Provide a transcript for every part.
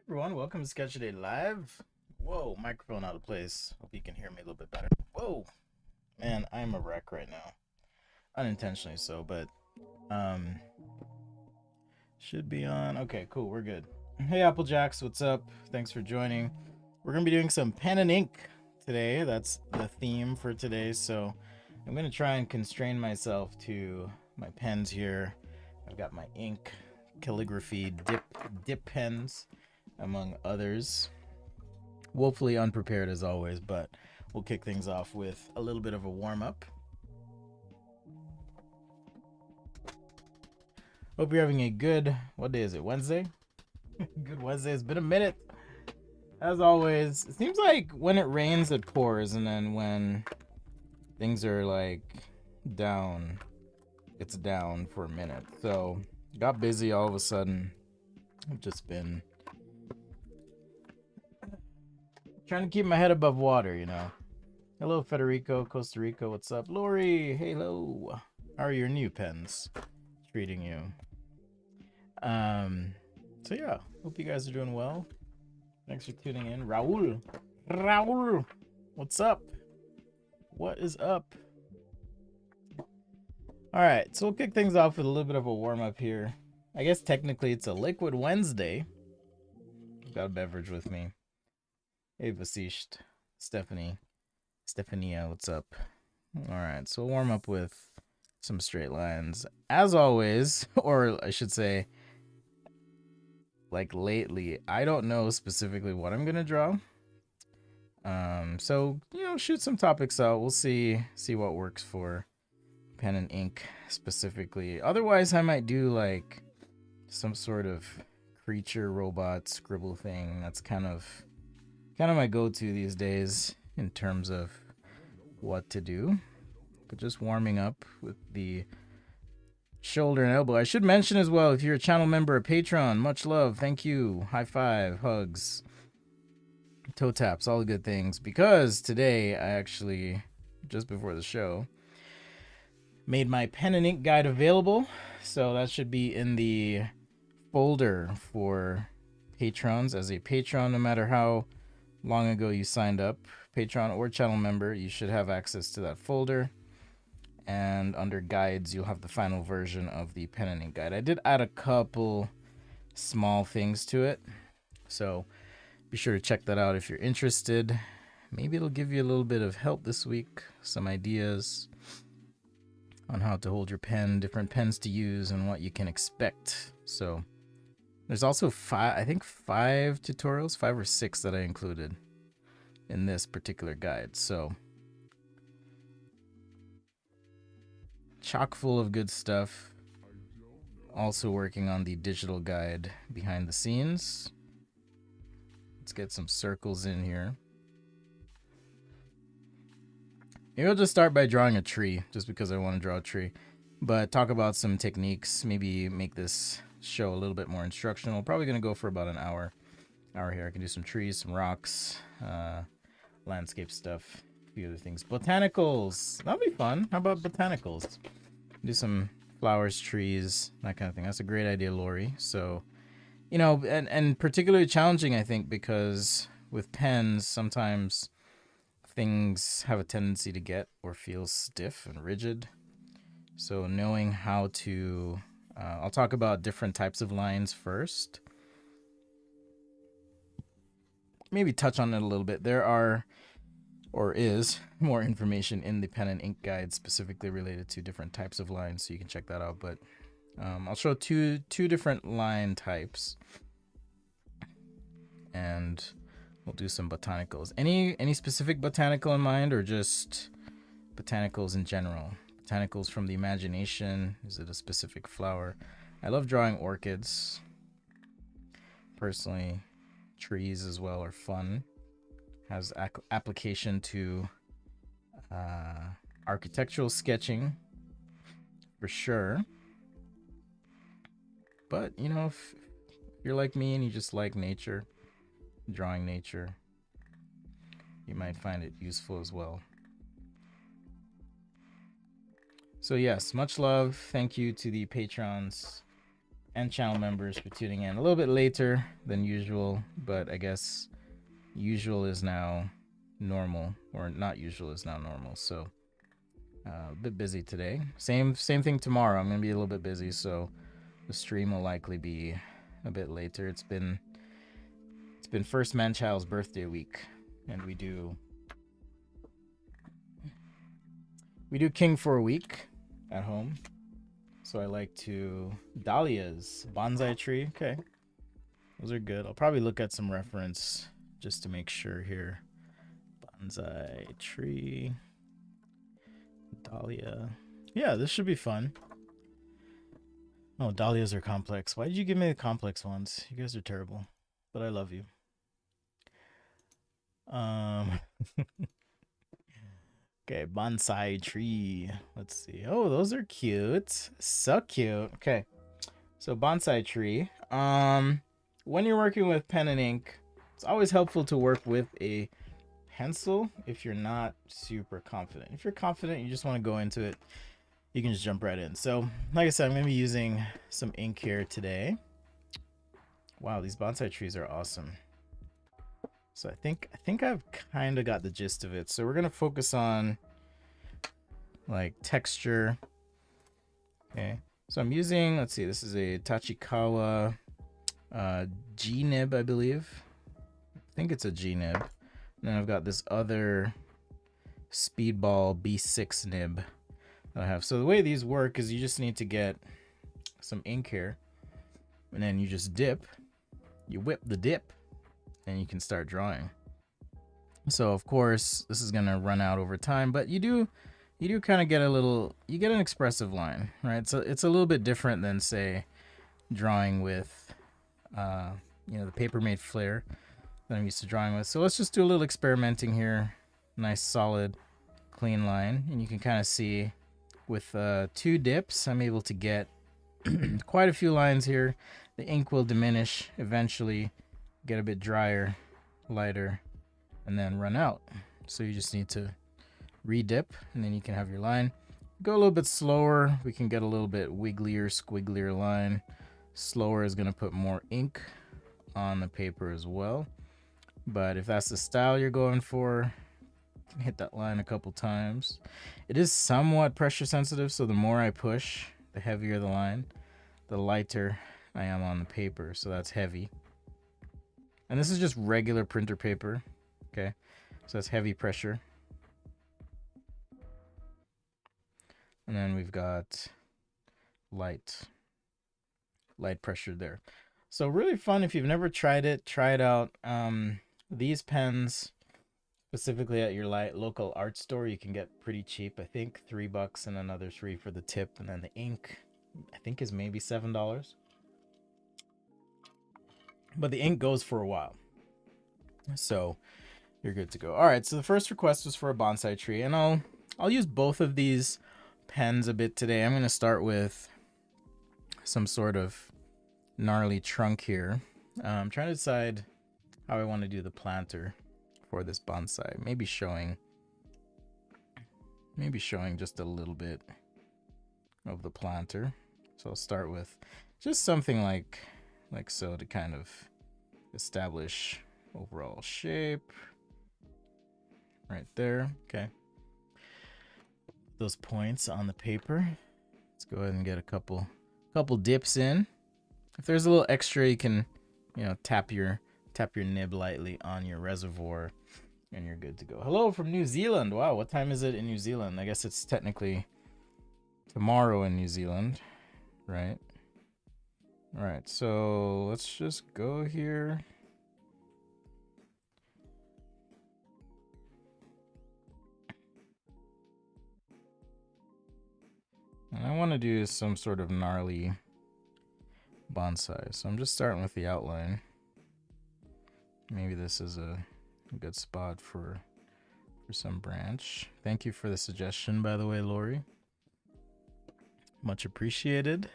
Everyone, welcome to Sketchaday Live. Whoa, microphone out of place. Hope you can hear me a little bit better. Whoa, man, I'm a wreck right now. Unintentionally so, but um should be on. Okay, cool, we're good. Hey Applejacks, what's up? Thanks for joining. We're gonna be doing some pen and ink today. That's the theme for today, so I'm gonna try and constrain myself to my pens here. I've got my ink, calligraphy, dip pens, among others. Woefully unprepared as always, but we'll kick things off with a little bit of a warm up. Hope you're having a good, what day is it? Wednesday? Good Wednesday. It's been a minute. As always, it seems like when it rains, it pours, and then when things are like down, it's down for a minute. So, got busy all of a sudden. I've just been trying to keep my head above water, you know. Hello, Federico, Costa Rica. What's up? Lori, hello. How are your new pens treating you? So yeah, hope you guys are doing well. Thanks for tuning in. Raul, what's up? What is up? All right, so we'll kick things off with a little bit of a warm up here. I guess technically it's a Liquid Wednesday. Got a beverage with me. Hey, Vasisht, Stephania, what's up? All right, so we'll warm up with some straight lines. As always, or I should say, like lately, I don't know specifically what I'm gonna draw. So shoot some topics out. We'll see what works for pen and ink specifically. Otherwise, I might do like some sort of creature robot scribble thing. That's kind of my go-to these days in terms of what to do. But just warming up with the shoulder and elbow. I should mention as well, if you're a channel member or patron, much love, thank you, high five, hugs, toe taps, all the good things. Because today I actually, just before the show, made my pen and ink guide available. So that should be in the folder for patrons. As a patron, no matter how long ago you signed up, patron or channel member, you should have access to that folder. And under guides, you'll have the final version of the pen and ink guide. I did add a couple small things to it, so be sure to check that out if you're interested. Maybe it'll give you a little bit of help this week, some ideas on how to hold your pen, different pens to use, and what you can expect. So there's also five tutorials, 5 or 6 that I included in this particular guide. So chock full of good stuff. Also working on the digital guide behind the scenes. Let's get some circles in here. Maybe I'll just start by drawing a tree, just because I want to draw a tree. But talk about some techniques, maybe make this show a little bit more instructional. Probably going to go for about an hour here. I can do some trees, some rocks, landscape stuff, a few other things. Botanicals, that'll be fun. How about botanicals? Do some flowers, trees, that kind of thing. That's a great idea, Lori. So, and particularly challenging, I think, because with pens, sometimes things have a tendency to get or feel stiff and rigid. So knowing how to, I'll talk about different types of lines first. Maybe touch on it a little bit. There are, or is, more information in the pen and ink guide specifically related to different types of lines, so you can check that out. But I'll show two different line types, and we'll do some botanicals. Any specific botanical in mind, or just botanicals in general? Botanicals from the imagination. Is it a specific flower? I love drawing orchids. Personally, trees as well are fun. Has application to architectural sketching for sure. But if you're like me and you just like nature, drawing nature, you might find it useful as well. So yes, much love. Thank you to the patrons. and channel members for tuning in a little bit later than usual, but I guess usual is now normal, or not usual is now normal. So a bit busy today. Same thing tomorrow. I'm gonna be a little bit busy, so the stream will likely be a bit later. It's been First Man-child's birthday week, and we do King for a week at home. So I like to Dahlia's bonsai tree. Okay, those are good. I'll probably look at some reference just to make sure here. Bonsai tree, Dahlia. Yeah, this should be fun. Oh, Dahlias are complex. Why did you give me the complex ones? You guys are terrible, but I love you. Okay, bonsai tree. Let's see. Oh, those are cute. So cute. Okay, so bonsai tree. When you're working with pen and ink, it's always helpful to work with a pencil if you're not super confident. If you're confident, you just want to go into it, you can just jump right in. So, like I said, I'm going to be using some ink here today. Wow, these bonsai trees are awesome. So I think I've kind of got the gist of it. So we're going to focus on like texture. Okay. So I'm using, let's see, this is a Tachikawa G nib, I believe. I think it's a G nib. And then I've got this other Speedball B6 nib that I have. So the way these work is you just need to get some ink here, and then you just dip, you whip the dip, and you can start drawing. So of course this is gonna run out over time, but you do kind of get you get an expressive line, right? So it's a little bit different than, say, drawing with the Papermate Flare that I'm used to drawing with. So let's just do a little experimenting here. Nice solid clean line, and you can kind of see with 2 dips I'm able to get quite a few lines here. The ink will diminish eventually, get a bit drier, lighter, and then run out. So you just need to re-dip, and then you can have your line. Go a little bit slower, we can get a little bit wigglier, squigglier line. Slower is going to put more ink on the paper as well. But if that's the style you're going for, you can hit that line a couple times. It is somewhat pressure sensitive, so the more I push, the heavier the line, the lighter I am on the paper. So that's heavy. And this is just regular printer paper. Okay, so that's heavy pressure. And then we've got light pressure there. So really fun. If you've never tried it, try it out. These pens, specifically at your local art store, you can get pretty cheap. I think $3 and another $3 for the tip, and then the ink I think is maybe $7. But the ink goes for a while, so you're good to go. All right, so the first request was for a bonsai tree, and I'll use both of these pens a bit today. I'm going to start with some sort of gnarly trunk here. I'm trying to decide how I want to do the planter for this bonsai. Maybe showing just a little bit of the planter. So I'll start with just something like so to kind of establish overall shape right there. Okay, those points on the paper. Let's go ahead and get a couple dips in. If there's a little extra, you can tap your nib lightly on your reservoir and you're good to go. Hello from New Zealand. Wow, what time is it in New Zealand? I guess it's technically tomorrow in New Zealand, right? All right, so let's just go here. And I want to do some sort of gnarly bonsai. So I'm just starting with the outline. Maybe this is a good spot for some branch. Thank you for the suggestion, by the way, Lori. Much appreciated.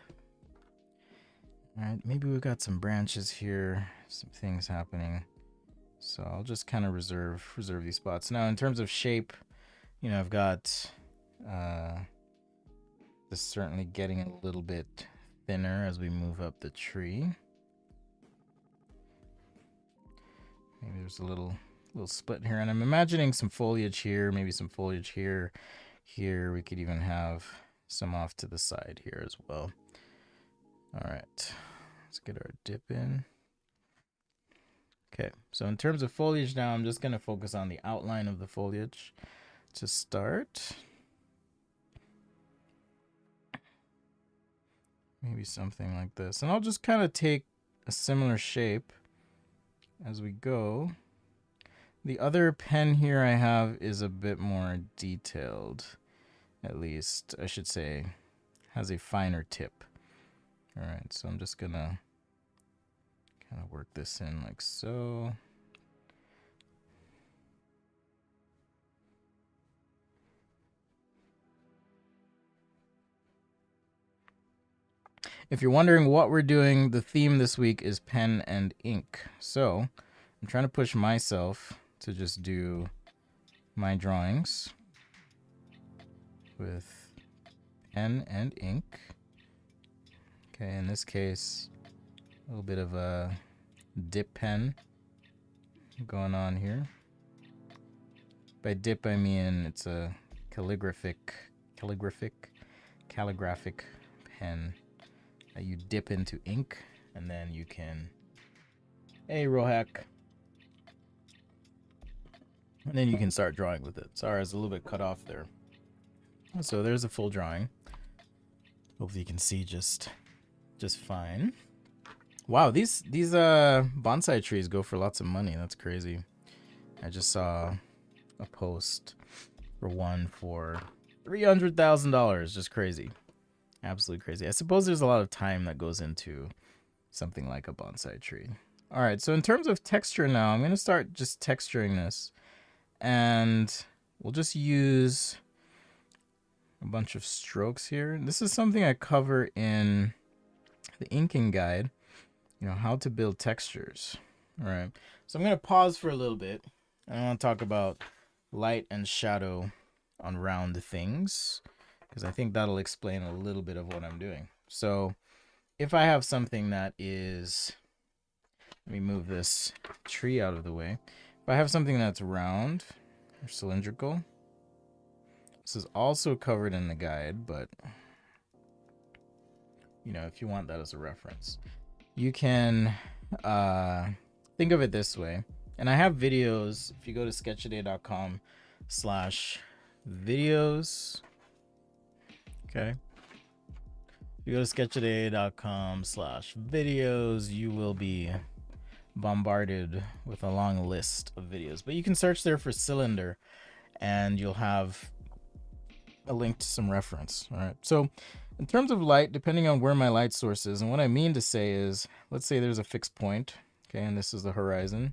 All right, maybe we've got some branches here, some things happening. So I'll just kind of reserve these spots. Now, in terms of shape, I've got this certainly getting a little bit thinner as we move up the tree. Maybe there's a little split here, and I'm imagining some foliage here, maybe some foliage here. Here we could even have some off to the side here as well. All right, let's get our dip in. Okay, so in terms of foliage now, I'm just going to focus on the outline of the foliage to start. Maybe something like this. And I'll just kind of take a similar shape as we go. The other pen here I have is a bit more detailed, at least I should say, has a finer tip. All right, so I'm just gonna kind of work this in like so. If you're wondering what we're doing, the theme this week is pen and ink. So I'm trying to push myself to just do my drawings with pen and ink. Okay, in this case, a little bit of a dip pen going on here. By dip, I mean it's a calligraphic pen that you dip into ink, and then you can, hey, Rohack, and then you can start drawing with it. Sorry, it's a little bit cut off there. So there's a full drawing. Hopefully you can see just fine. Wow, these bonsai trees go for lots of money. That's crazy. I just saw a post for one for $300,000. Just crazy. Absolutely crazy. I suppose there's a lot of time that goes into something like a bonsai tree. All right, so in terms of texture now, I'm going to start just texturing this. And we'll just use a bunch of strokes here. This is something I cover in the inking guide, you know, how to build textures. All right, so I'm going to pause for a little bit. I want to talk about light and shadow on round things, because I think that'll explain a little bit of what I'm doing. So if I have something that is, let me move this tree out of the way. If I have something that's round or cylindrical, this is also covered in the guide, but you know, if you want that as a reference, you can think of it this way. And I have videos. If you go to sketchaday.com/videos, okay. If you go to sketchaday.com/videos, you will be bombarded with a long list of videos. But you can search there for cylinder, and you'll have a link to some reference. All right. So in terms of light, depending on where my light source is, and what I mean to say is, let's say there's a fixed point, okay, and this is the horizon.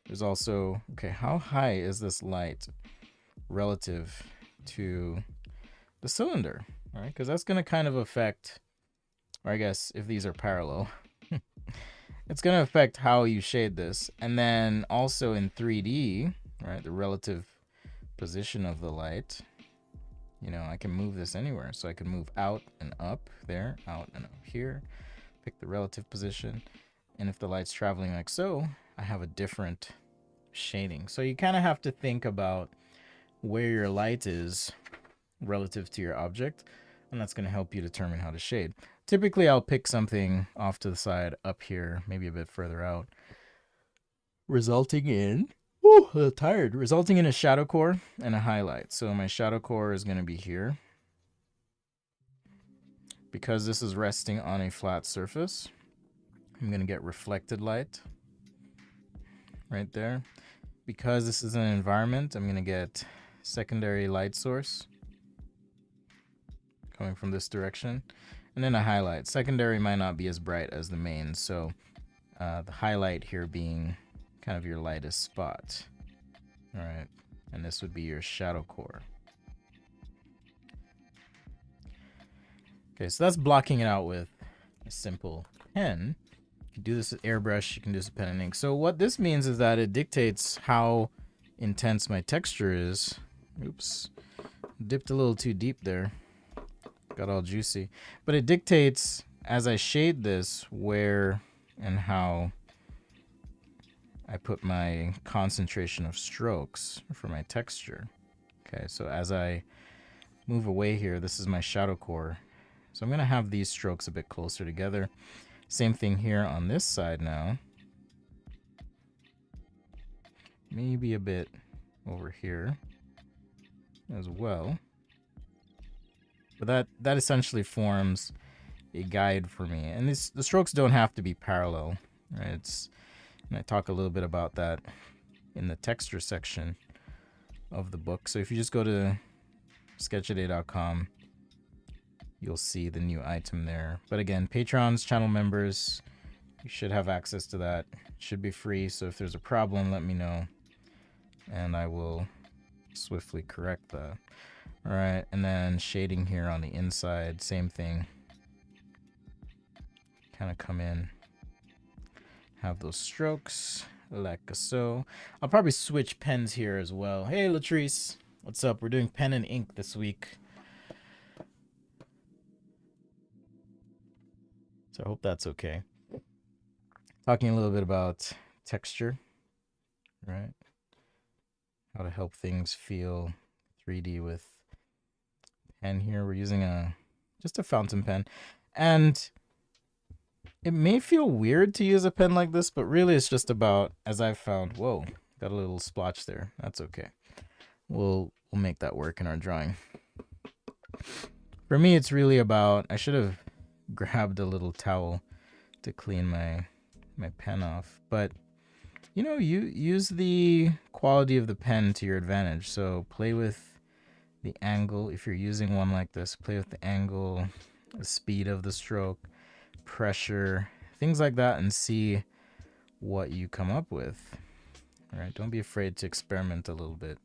There's also, okay, how high is this light relative to the cylinder? All right, because that's going to kind of affect, or I guess if these are parallel, it's going to affect how you shade this. And then also in 3D, right, the relative position of the light, you know, I can move this anywhere. So I can move out and up there, out and up here, pick the relative position. And if the light's traveling like so, I have a different shading. So you kind of have to think about where your light is relative to your object, and that's going to help you determine how to shade. Typically, I'll pick something off to the side up here, maybe a bit further out, resulting in, resulting in a shadow core and a highlight. So my shadow core is going to be here. Because this is resting on a flat surface, I'm going to get reflected light right there. Because this is an environment, I'm going to get secondary light source coming from this direction, and then a highlight. Secondary might not be as bright as the main, so the highlight here being kind of your lightest spot. All right, and this would be your shadow core. Okay, so that's blocking it out with a simple pen. You can do this with airbrush, you can do this with pen and ink. So what this means is that it dictates how intense my texture is. Oops, dipped a little too deep there. Got all juicy. But it dictates as I shade this, where and how I put my concentration of strokes for my texture. Okay, so as I move away here, this is my shadow core. So I'm going to have these strokes a bit closer together. Same thing here on this side now. Maybe a bit over here as well. But that essentially forms a guide for me. And the strokes don't have to be parallel, right? And I talk a little bit about that in the texture section of the book. So if you just go to sketchaday.com, you'll see the new item there. But again, patrons, channel members, you should have access to that. It should be free. So if there's a problem, let me know, and I will swiftly correct that. All right, and then shading here on the inside, same thing. Kind of come in, have those strokes like so. I'll probably switch pens here as well. Hey Latrice, what's up? We're doing pen and ink this week, so I hope that's okay. Talking a little bit about texture, right? How to help things feel 3D with pen here. We're using just a fountain pen, and it may feel weird to use a pen like this, but really it's just about, as I've found, whoa, got a little splotch there. That's okay. We'll make that work in our drawing. For me, it's really about, I should have grabbed a little towel to clean my pen off, but you know, you use the quality of the pen to your advantage. So play with the angle. If you're using one like this, play with the angle, the speed of the stroke, pressure, things like that, and see what you come up with. All right, don't be afraid to experiment a little bit.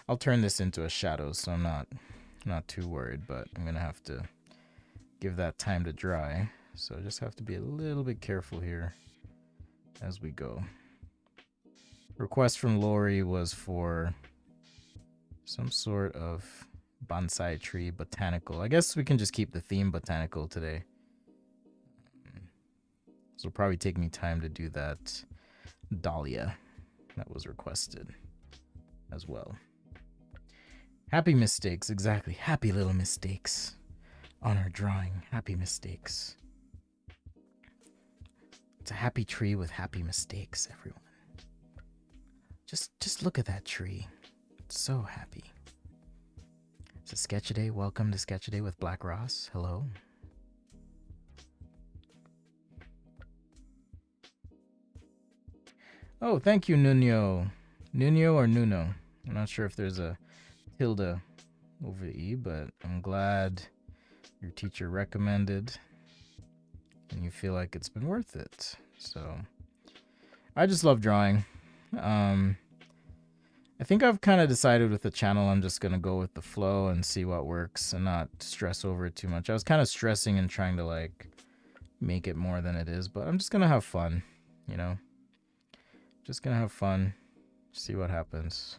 I'll turn this into a shadow, so I'm not too worried, but I'm gonna have to give that time to dry. So just have to be a little bit careful here as we go. Request from Lori was for some sort of bonsai tree, botanical. I guess we can just keep the theme botanical today. So it'll probably take me time to do that Dahlia that was requested as well. Happy mistakes, exactly. Happy little mistakes on our drawing. Happy mistakes. It's a happy tree with happy mistakes, everyone. Just look at that tree. It's so happy. It's a sketchaday. Welcome to Sketchaday with Black Ross. Hello. Oh, thank you, Nuno. Nuno or Nuno? I'm not sure if there's a tilde over the E, but I'm glad your teacher recommended and you feel like it's been worth it. So I just love drawing. I think I've kind of decided with the channel I'm just going to go with the flow and see what works and not stress over it too much. I was kind of stressing and trying to like make it more than it is, but I'm just going to have fun, you know? Just going to have fun, see what happens.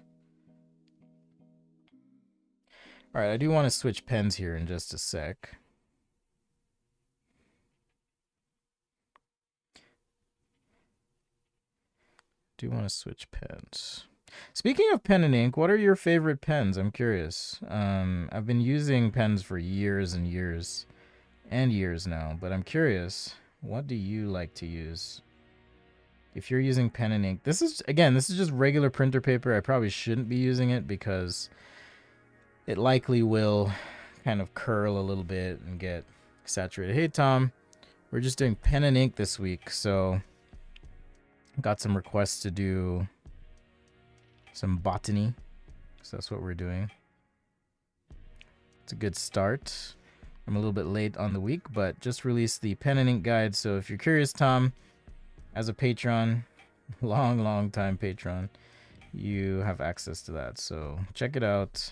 All right, I do want to switch pens here in just a sec. Do want to switch pens. Speaking of pen and ink, what are your favorite pens? I'm curious. I've been using pens for years and years and years now, but I'm curious, what do you like to use? If you're using pen and ink, this is just regular printer paper. I probably shouldn't be using it because it likely will kind of curl a little bit and get saturated. Hey, Tom, we're just doing pen and ink this week, so got some requests to do some botany, so that's what we're doing. It's a good start. I'm a little bit late on the week, but just released the pen and ink guide, so if you're curious, Tom, as a patron, long time patron, you have access to that, so check it out.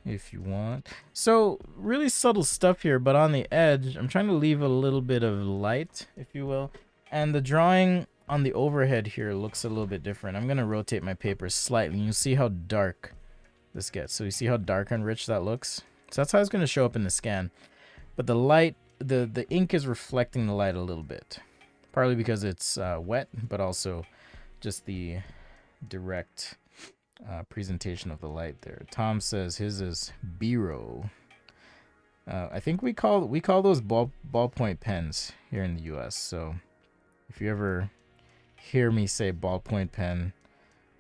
If you want. So really subtle stuff here, but on the edge, I'm trying to leave a little bit of light, if you will. And the drawing on the overhead here looks a little bit different. I'm going to rotate my paper slightly. You'll see how dark this gets. So you see how dark and rich that looks? So that's how it's going to show up in the scan. But the light, the ink is reflecting the light a little bit. Partly because it's wet, but also just the direct presentation of the light there. Tom says his is Biro. I think we call those ballpoint pens here in the U.S. So if you ever hear me say ballpoint pen,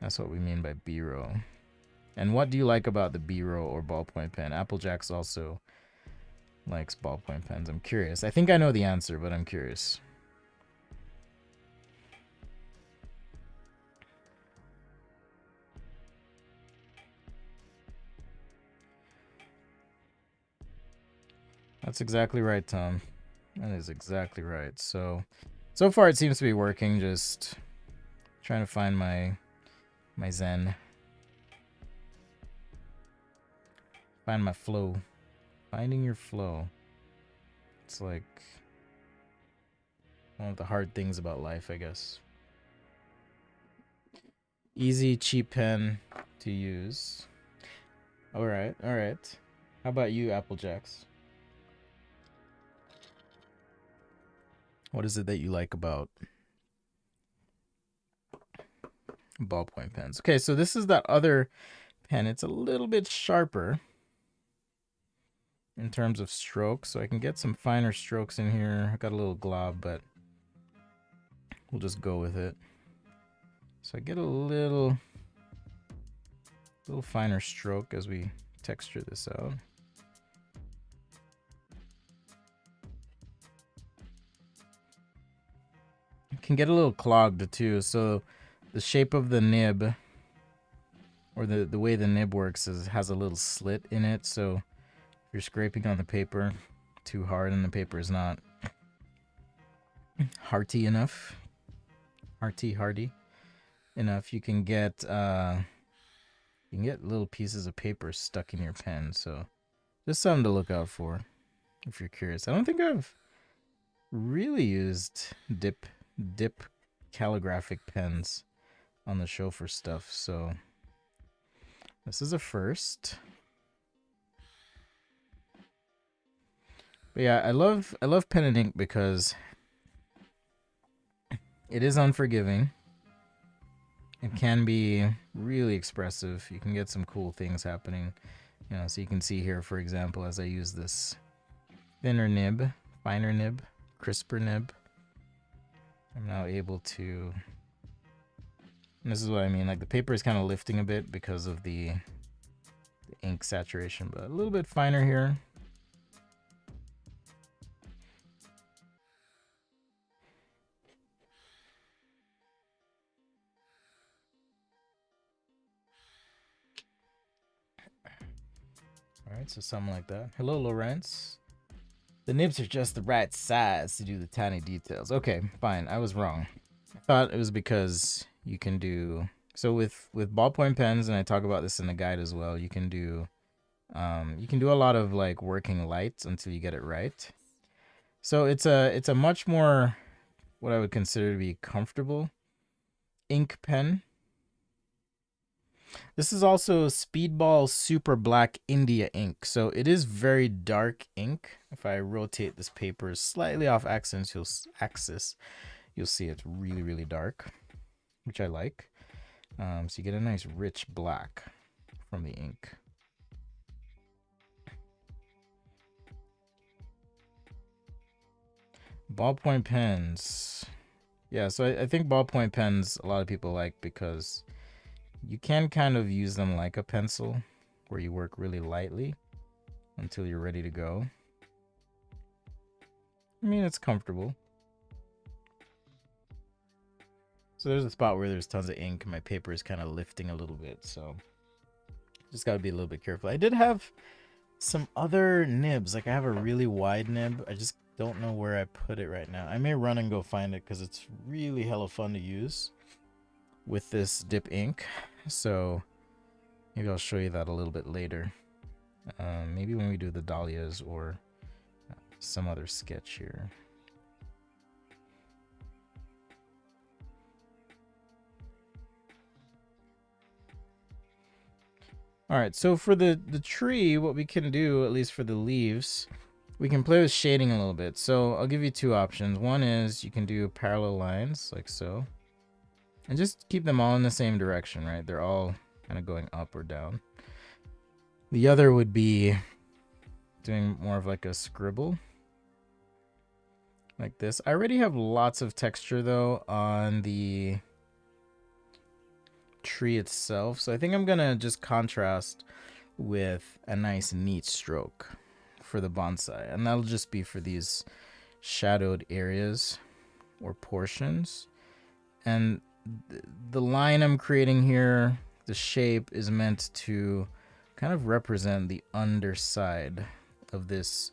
that's what we mean by Biro. And what do you like about the Biro or ballpoint pen? Applejack's also likes ballpoint pens. I'm curious. I think I know the answer, but I'm curious. That's exactly right, Tom. That is exactly right. So far it seems to be working. Just trying to find my zen. Find my flow. Finding your flow. It's like one of the hard things about life, I guess. Easy, cheap pen to use. All right. How about you, Applejacks? What is it that you like about ballpoint pens? Okay, so this is that other pen. It's a little bit sharper in terms of strokes, so I can get some finer strokes in here. I got a little glob, but we'll just go with it. So I get a little finer stroke as we texture this out. Can get a little clogged too, so the shape of the nib, or the way the nib works, is has a little slit in it, so if you're scraping on the paper too hard and the paper is not hardy enough, enough, you can get little pieces of paper stuck in your pen. So just something to look out for if you're curious. I don't think I've really used dip calligraphic pens on the show for stuff, so this is a first. But yeah, I love pen and ink because it is unforgiving. It can be really expressive. You can get some cool things happening. You know, so you can see here, for example, as I use this thinner nib, finer nib, crisper nib, I'm now able to, and this is what I mean, like the paper is kind of lifting a bit because of the ink saturation, but a little bit finer here. All right, so something like that. Hello, Lawrence. The nibs are just the right size to do the tiny details. Okay, fine. I was wrong. I thought it was because you can do, so with ballpoint pens, and I talk about this in the guide as well, you can do a lot of like working light until you get it right. So it's a much more what I would consider to be comfortable ink pen. This is also Speedball Super Black India ink. So it is very dark ink. If I rotate this paper slightly off axis, you'll see it's really, really dark, which I like. So you get a nice rich black from the ink. Ballpoint pens. Yeah, so I think ballpoint pens a lot of people like because you can kind of use them like a pencil where you work really lightly until you're ready to go. I mean, it's comfortable. So there's a spot where there's tons of ink and my paper is kind of lifting a little bit, so just got to be a little bit careful. I did have some other nibs. Like I have a really wide nib. I just don't know where I put it right now. I may run and go find it because it's really hella fun to use with this dip ink. So maybe I'll show you that a little bit later. Maybe when we do the Dahlias or some other sketch here. All right, so for the tree, what we can do, at least for the leaves, we can play with shading a little bit. So I'll give you two options. One is you can do parallel lines like so, and just keep them all in the same direction, right? They're all kind of going up or down. The other would be doing more of like a scribble like this. I already have lots of texture though on the tree itself, so I think I'm gonna just contrast with a nice neat stroke for the bonsai, and that'll just be for these shadowed areas or portions. And the line I'm creating here, the shape, is meant to kind of represent the underside of this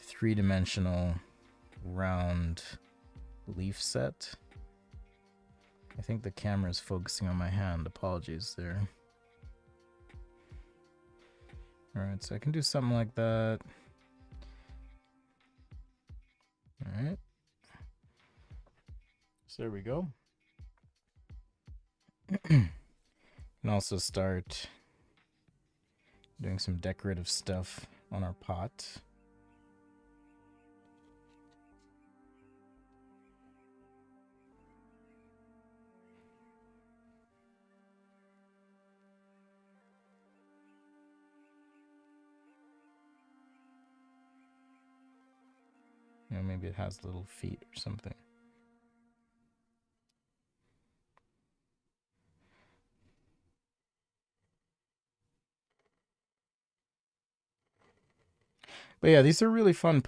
three-dimensional round leaf set. I think the camera is focusing on my hand. Apologies there. All right, so I can do something like that. All right. So there we go. Can also start doing some decorative stuff on our pot. You know, maybe it has little feet or something. But yeah, these are really fun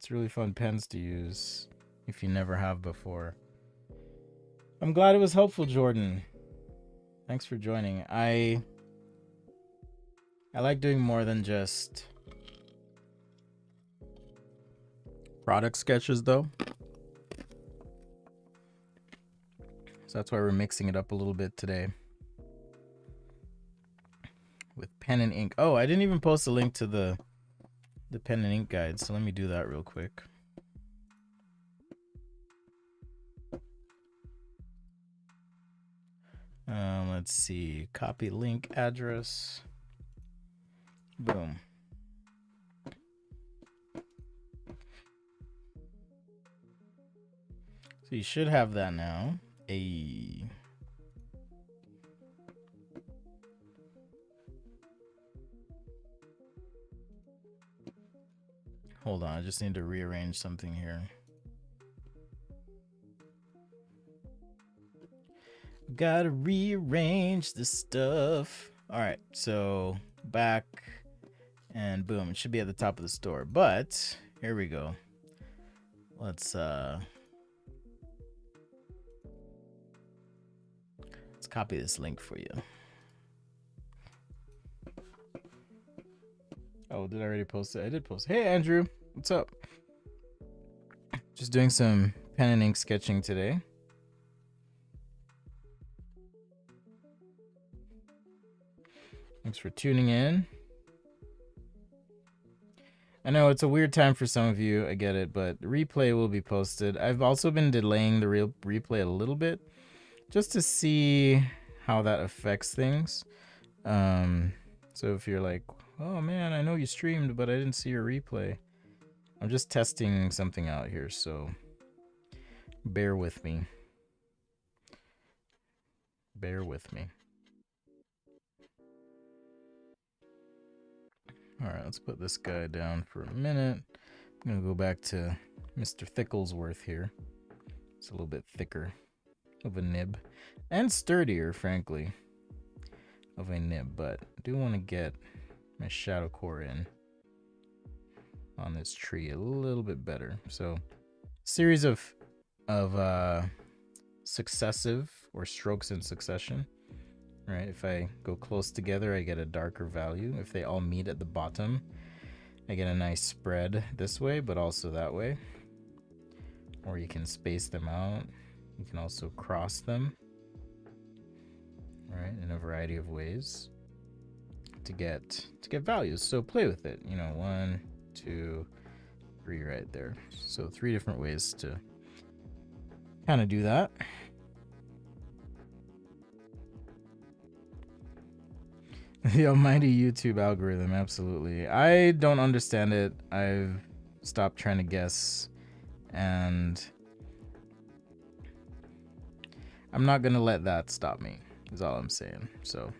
really fun pens to use if you never have before. I'm glad it was helpful, Jordan. Thanks for joining. I like doing more than just product sketches though. So that's why we're mixing it up a little bit today with pen and ink. Oh, I didn't even post a link to the pen and ink guide, so let me do that real quick. Let's see, copy link address. Boom. So you should have that now. Hold on, I just need to rearrange something here. Gotta rearrange the stuff. All right, so back and boom, it should be at the top of the store. But here we go. Let's copy this link for you. Oh, did I already post it? I did post it. Hey, Andrew, what's up? Just doing some pen and ink sketching today. Thanks for tuning in. I know it's a weird time for some of you, I get it, but the replay will be posted. I've also been delaying the replay a little bit just to see how that affects things. So if you're like, oh man, I know you streamed, but I didn't see your replay. I'm just testing something out here, so bear with me. Bear with me. All right, let's put this guy down for a minute. I'm gonna go back to Mr. Thicklesworth here. It's a little bit thicker of a nib and sturdier, frankly, of a nib, but I do want to get my shadow core in on this tree a little bit better. So series of successive or strokes in succession, right? If I go close together, I get a darker value. If they all meet at the bottom, I get a nice spread this way, but also that way. Or you can space them out. You can also cross them, right, in a variety of ways to get values. So play with it, you know, 1, 2, 3 right there. So 3 different ways to kind of do that. The almighty YouTube algorithm, absolutely. I don't understand it. I've stopped trying to guess, and I'm not gonna let that stop me, is all I'm saying. So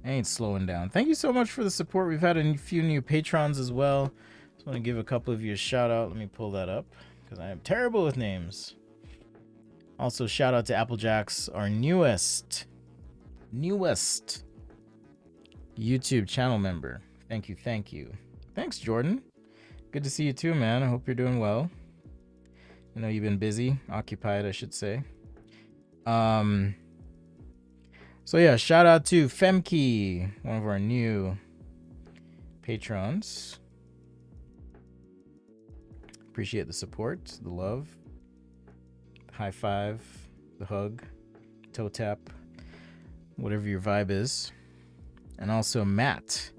I ain't slowing down. Thank you so much for the support. We've had a few new patrons as well. Just want to give a couple of you a shout out. Let me pull that up because I am terrible with names. Also, shout out to Applejack's, our newest YouTube channel member. Thank you, thank you. Thanks, Jordan. Good to see you too, man. I hope you're doing well. I know you've been busy, occupied, I should say. So yeah, shout out to Femke, one of our new patrons. Appreciate the support, the love, the high five, the hug, toe tap, whatever your vibe is. And also Matt.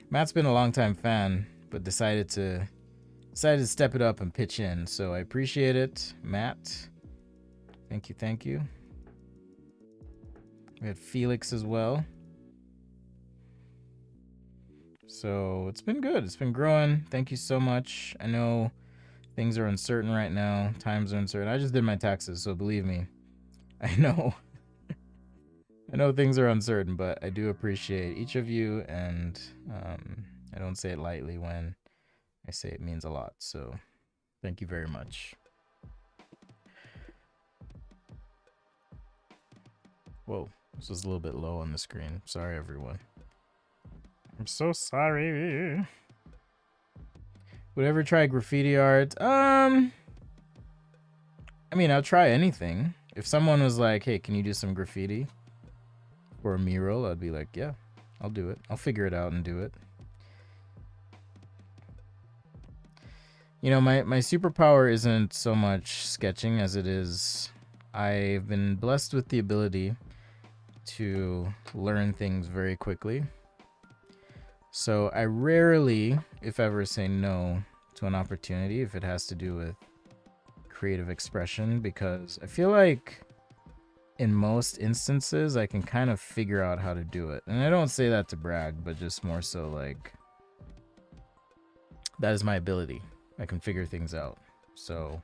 Matt's been a longtime fan, but decided to step it up and pitch in. So I appreciate it, Matt. Thank you, thank you. We had Felix as well. So it's been good. It's been growing. Thank you so much. I know things are uncertain right now. Times are uncertain. I just did my taxes, so believe me. I know. I know things are uncertain, but I do appreciate each of you, and I don't say it lightly when I say it means a lot. So thank you very much. Whoa, this was a little bit low on the screen. Sorry, everyone. I'm so sorry. Would ever try graffiti art? I mean, I'll try anything. If someone was like, hey, can you do some graffiti for a mural? I'd be like, yeah, I'll do it. I'll figure it out and do it. You know, my superpower isn't so much sketching as it is I've been blessed with the ability to learn things very quickly. So I rarely, if ever, say no to an opportunity if it has to do with creative expression, because I feel like in most instances I can kind of figure out how to do it. And I don't say that to brag, but just more so like that is my ability. I can figure things out. So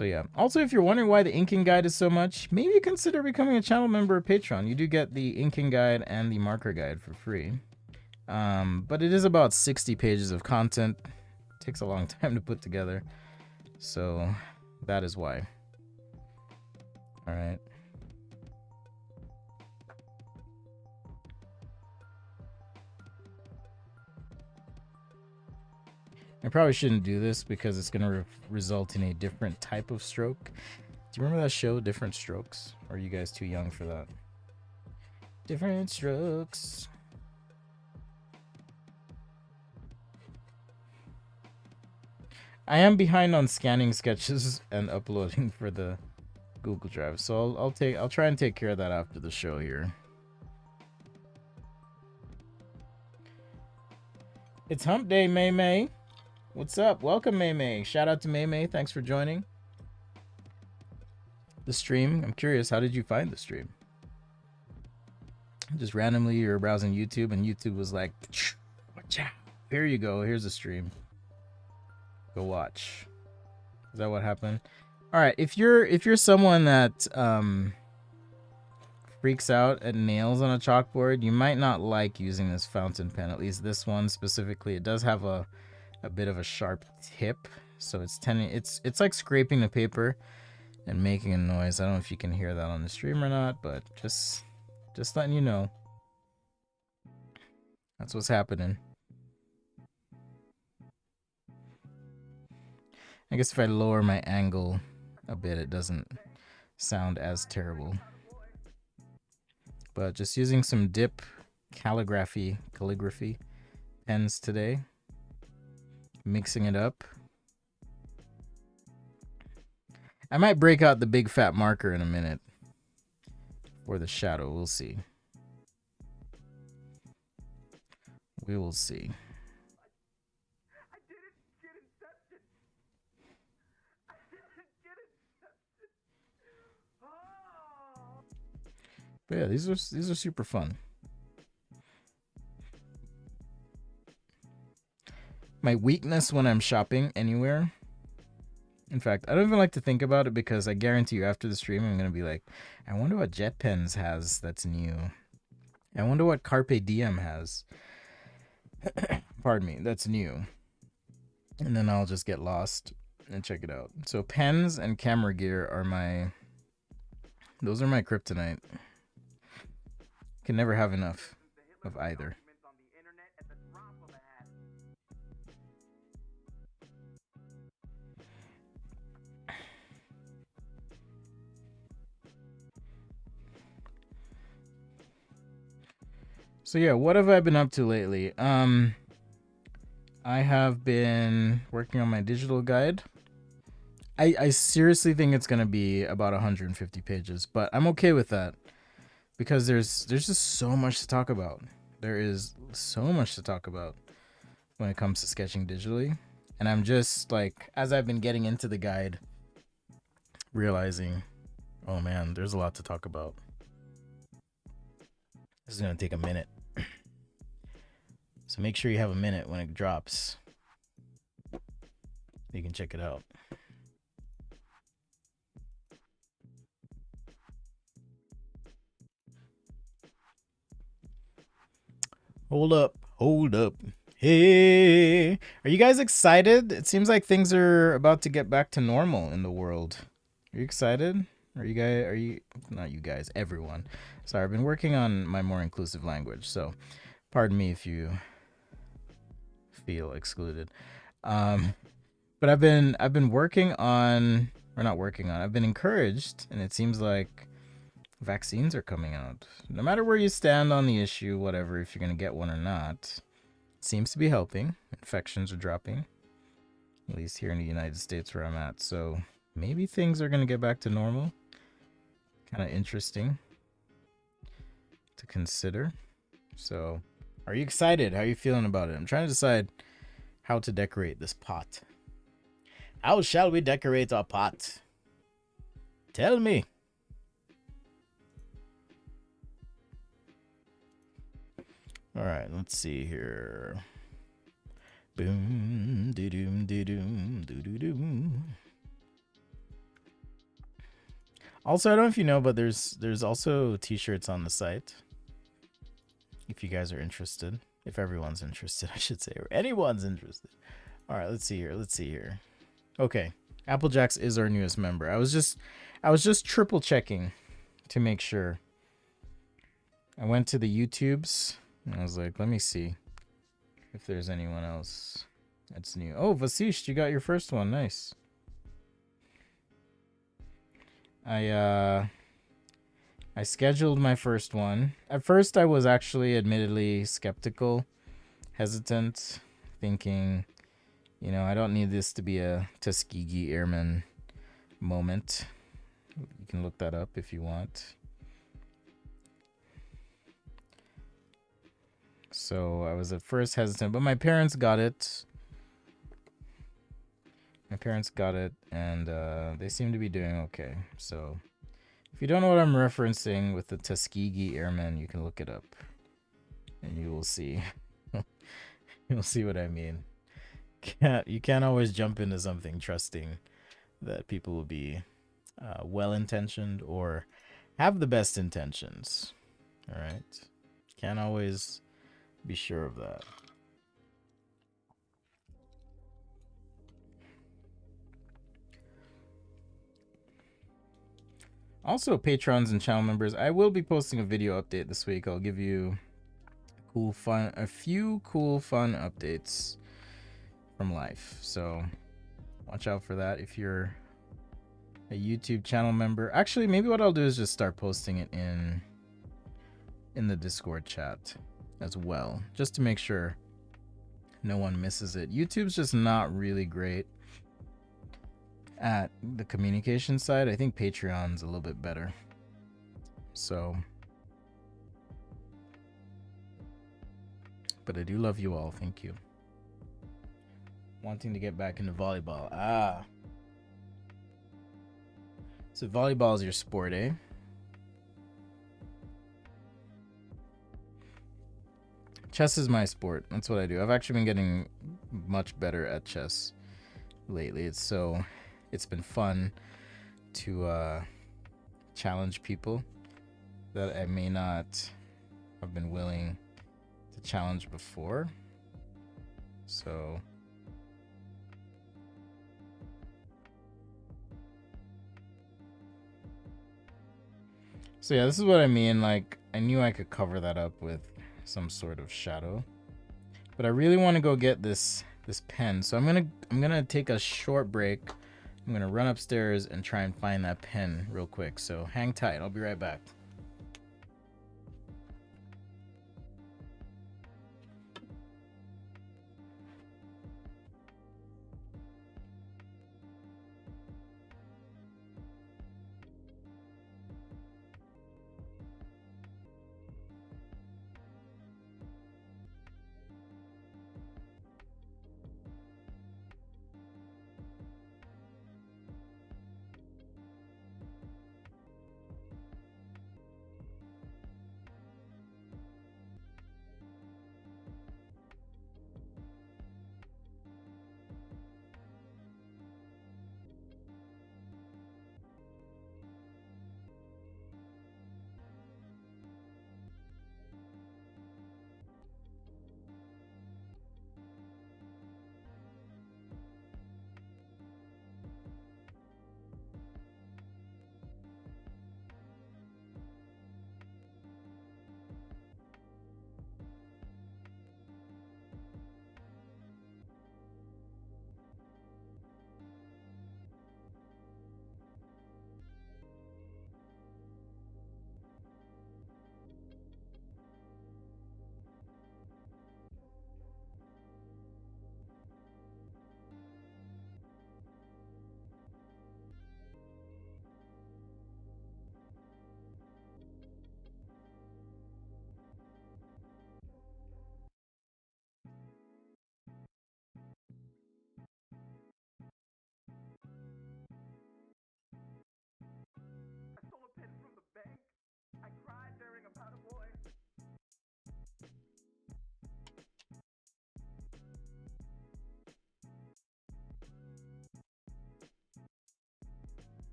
yeah. Also, if you're wondering why the inking guide is so much, maybe consider becoming a channel member or Patreon. You do get the inking guide and the marker guide for free. But it is about 60 pages of content. It takes a long time to put together. So that is why. All right. I probably shouldn't do this because it's going to result in a different type of stroke. Do you remember that show, Different Strokes? Or are you guys too young for that? Different Strokes. I am behind on scanning sketches and uploading for the Google Drive, so I'll try and take care of that after the show here. It's Hump Day, May May. What's up? Welcome, May May. Shout out to May May. Thanks for joining the stream. I'm curious, how did you find the stream? Just randomly you're browsing YouTube and YouTube was like, watch out. Here you go. Here's a stream. Go watch. Is that what happened? All right. If you're someone that freaks out at nails on a chalkboard, you might not like using this fountain pen. At least this one specifically. It does have a bit of a sharp tip, so it's like scraping the paper and making a noise. I don't know if you can hear that on the stream or not, but just letting you know. That's what's happening. I guess if I lower my angle a bit, it doesn't sound as terrible. But just using some dip calligraphy pens today. Mixing it up. I might break out the big fat marker in a minute for the shadow. We'll see. We will see. But yeah, these are super fun. My weakness when I'm shopping anywhere. In fact, I don't even like to think about it because I guarantee you after the stream I'm gonna be like, I wonder what Jet Pens has that's new. I wonder what Carpe Diem has. Pardon me, that's new. And then I'll just get lost and check it out. So pens and camera gear are my kryptonite. Can never have enough of either. So yeah, what have I been up to lately? I have been working on my digital guide. I seriously think it's gonna be about 150 pages, but I'm okay with that because there's just so much to talk about. There is so much to talk about when it comes to sketching digitally, and I'm just like, as I've been getting into the guide, realizing, oh man, there's a lot to talk about. This is gonna take a minute. So make sure you have a minute when it drops. You can check it out. Hold up. Hey, are you guys excited? It seems like things are about to get back to normal in the world. Are you excited? Not you guys, everyone. Sorry, I've been working on my more inclusive language, so pardon me if you feel excluded. But I've been working on, or not working on, I've been encouraged, and it seems like vaccines are coming out. No matter where you stand on the issue, whatever, if you're going to get one or not, it seems to be helping. Infections are dropping, at least here in the United States where I'm at. So maybe things are going to get back to normal. Kind of interesting to consider. So are you excited? How are you feeling about it? I'm trying to decide how to decorate this pot. How shall we decorate our pot? Tell me. All right, let's see here. Boom, doo doom, doo doom, doo doo doom. Also, I don't know if you know, but there's also t-shirts on the site. If you guys are interested, if everyone's interested, I should say, or anyone's interested. All right, let's see here. Okay, Applejacks is our newest member. I was just triple checking to make sure. I went to the YouTubes and I was like, let me see if there's anyone else that's new. Oh, Vasish, you got your first one. Nice. I scheduled my first one. At first, I was actually admittedly skeptical, hesitant, thinking, you know, I don't need this to be a Tuskegee Airman moment. You can look that up if you want. So I was at first hesitant, but my parents got it. And they seem to be doing okay. So if you don't know what I'm referencing with the Tuskegee Airmen, you can look it up. And you will see. You'll see what I mean. You can't always jump into something trusting that people will be well-intentioned or have the best intentions. All right? Can't always be sure of that. Also, patrons and channel members, I will be posting a video update this week. I'll give you a few cool fun updates from life. So watch out for that if you're a YouTube channel member. Actually, maybe what I'll do is just start posting it in the Discord chat as well, just to make sure no one misses it. YouTube's just not really great at the communication side. I think Patreon's a little bit better. So, but I do love you all. Thank you. Wanting to get back into volleyball. So volleyball is your sport, eh? Chess is my sport. That's what I do. I've actually been getting much better at chess lately. It's been fun to challenge people that I may not have been willing to challenge before. So yeah, this is what I mean. Like, I knew I could cover that up with some sort of shadow, but I really want to go get this pen. So I'm gonna take a short break. I'm gonna run upstairs and try and find that pen real quick. So hang tight. I'll be right back.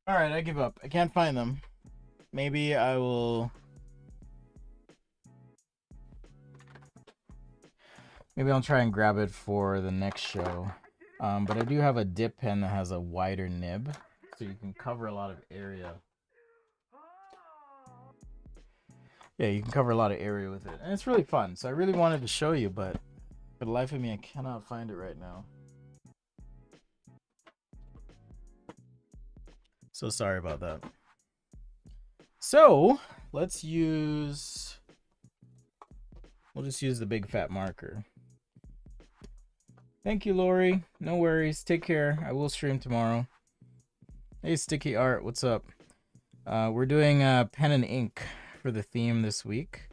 All right, I give up. I can't find them. Maybe I'll try and grab it for the next show. But I do have a dip pen that has a wider nib, so you can cover a lot of area. Yeah, you can cover a lot of area with it, and it's really fun. So I really wanted to show you, but for the life of me, I cannot find it right now. So sorry about that. So we'll just use the big fat marker. Thank you, Lori. No worries. Take care. I will stream tomorrow. Hey, Sticky Art, what's up? We're doing pen and ink for the theme this week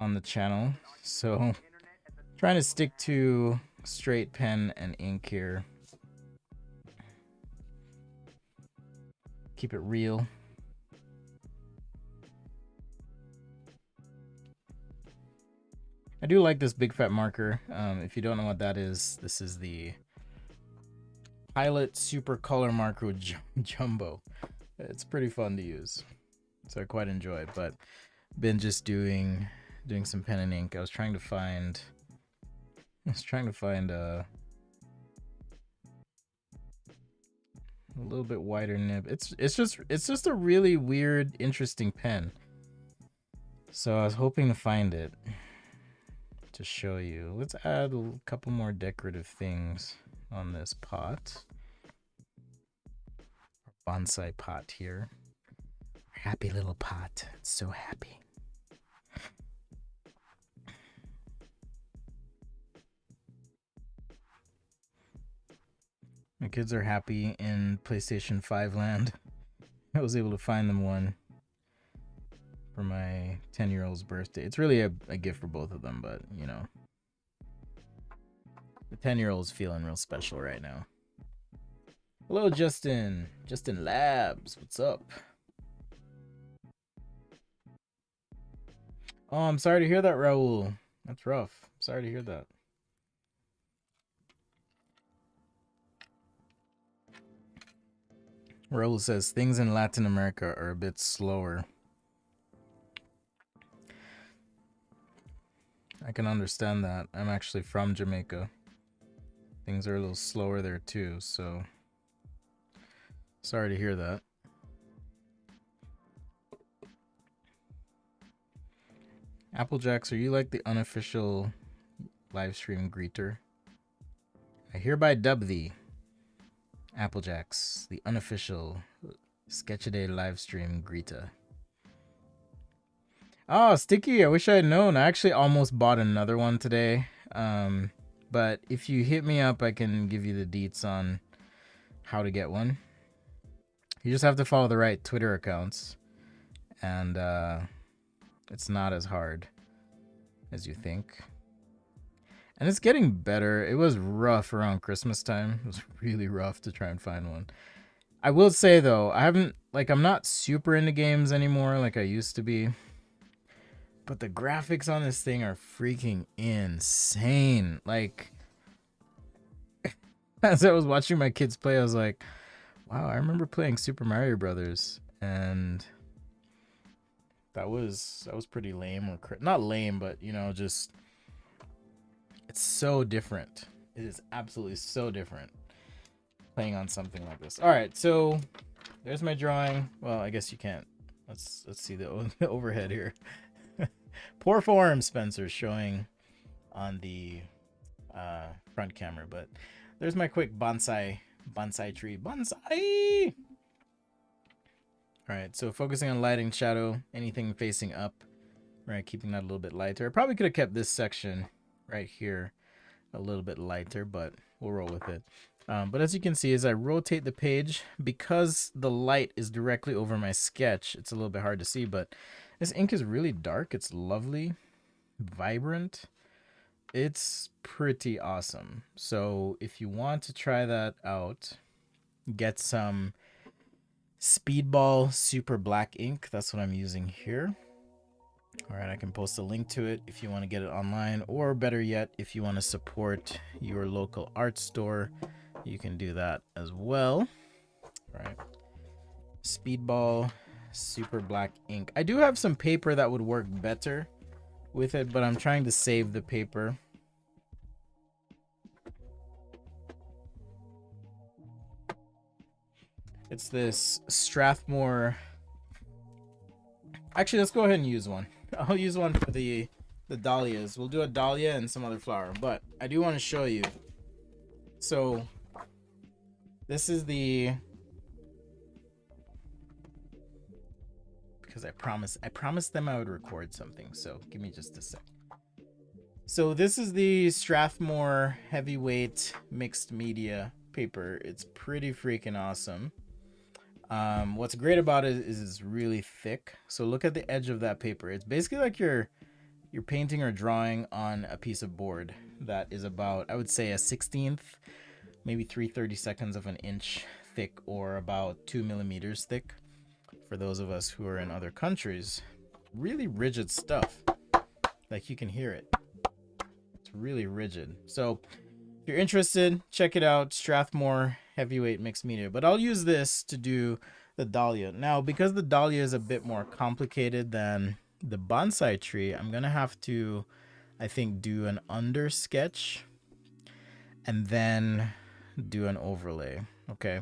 on the channel. So trying to stick to straight pen and ink here. Keep it real. I do like this big fat marker. If you don't know what that is, this is the Pilot Super Color Marker with Jumbo. It's pretty fun to use, so I quite enjoy it. But been just doing some pen and ink. I was trying to find a little bit wider nib. It's just a really weird, interesting pen. So I was hoping to find it to show you. Let's add a couple more decorative things on this pot. Bonsai pot here. Happy little pot. It's so happy. My kids are happy in PlayStation 5 land. I was able to find them one for my 10-year-old's birthday. It's really a gift for both of them, but you know, the 10-year-old's feeling real special right now. Hello, Justin. Justin Labs. What's up? Oh, I'm sorry to hear that, Raul. That's rough. Sorry to hear that. Raul says things in Latin America are a bit slower. I can understand that. I'm actually from Jamaica. Things are a little slower there too, so sorry to hear that. Applejacks, are you like the unofficial live stream greeter? I hereby dub thee Applejacks, the unofficial sketchaday live stream greeter. Oh, Sticky, I wish I had known. I actually almost bought another one today. But if you hit me up, I can give you the deets on how to get one. You just have to follow the right Twitter accounts. And it's not as hard as you think. And it's getting better. It was rough around Christmas time. It was really rough to try and find one. I will say though, I'm not super into games anymore like I used to be. But the graphics on this thing are freaking insane. Like, as I was watching my kids play, I was like, wow, I remember playing Super Mario Brothers, and that was pretty lame, or not lame, but you know, just it's so different. It is absolutely so different playing on something like this. All right, so there's my drawing. Well, I guess you can't. Let's see the overhead here. Poor form, Spencer, showing on the front camera, but there's my quick bonsai tree. Bonsai! All right, so focusing on lighting, shadow, anything facing up, right, keeping that a little bit lighter. I probably could have kept this section right here a little bit lighter, but we'll roll with it. But as you can see, as I rotate the page, because the light is directly over my sketch, it's a little bit hard to see, but this ink is really dark. It's lovely, vibrant. It's pretty awesome. So if you want to try that out, get some Speedball Super Black ink. That's what I'm using here. All right, I can post a link to it if you want to get it online, or better yet, if you want to support your local art store, you can do that as well. All right, Speedball Super Black ink. I do have some paper that would work better with it, but I'm trying to save the paper. It's this Strathmore. Actually, let's go ahead and use one. I'll use one for the dahlias. We'll do a dahlia and some other flower, but I do want to show you. So this is the, because I promised them I would record something, so give me just a sec. So this is the Strathmore heavyweight mixed media paper. It's pretty freaking awesome. What's great about it is it's really thick. So look at the edge of that paper. It's basically like you're painting or drawing on a piece of board that is about, I would say, a 16th, maybe 3/32 of an inch thick, or about 2 millimeters thick for those of us who are in other countries. Really rigid stuff. Like, you can hear it. It's really rigid. So if you're interested, check it out. Strathmore heavyweight mixed media. But I'll use this to do the dahlia. Now, because the dahlia is a bit more complicated than the bonsai tree, I'm gonna have to, I think, do an under sketch and then do an overlay. Okay,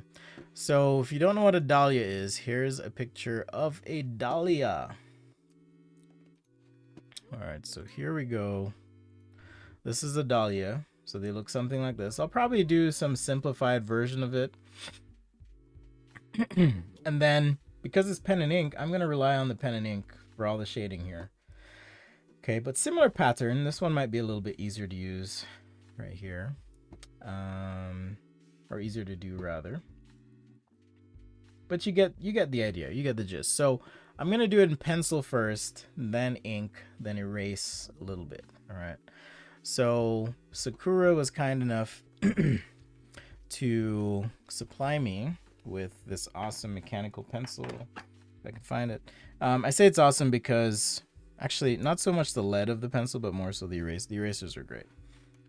so if you don't know what a dahlia is, here's a picture of a dahlia. All right, so here we go. This is a dahlia. So they look something like this. I'll probably do some simplified version of it. And then, because it's pen and ink, I'm going to rely on the pen and ink for all the shading here. Okay, but similar pattern. This one might be a little bit easier to use right here. Or easier to do, rather. But you get the idea. You get the gist. So I'm going to do it in pencil first, then ink, then erase a little bit. All right. So Sakura was kind enough to supply me with this awesome mechanical pencil, if I can find it. I say it's awesome because Actually, not so much the lead of the pencil, but more so the erase. The erasers are great.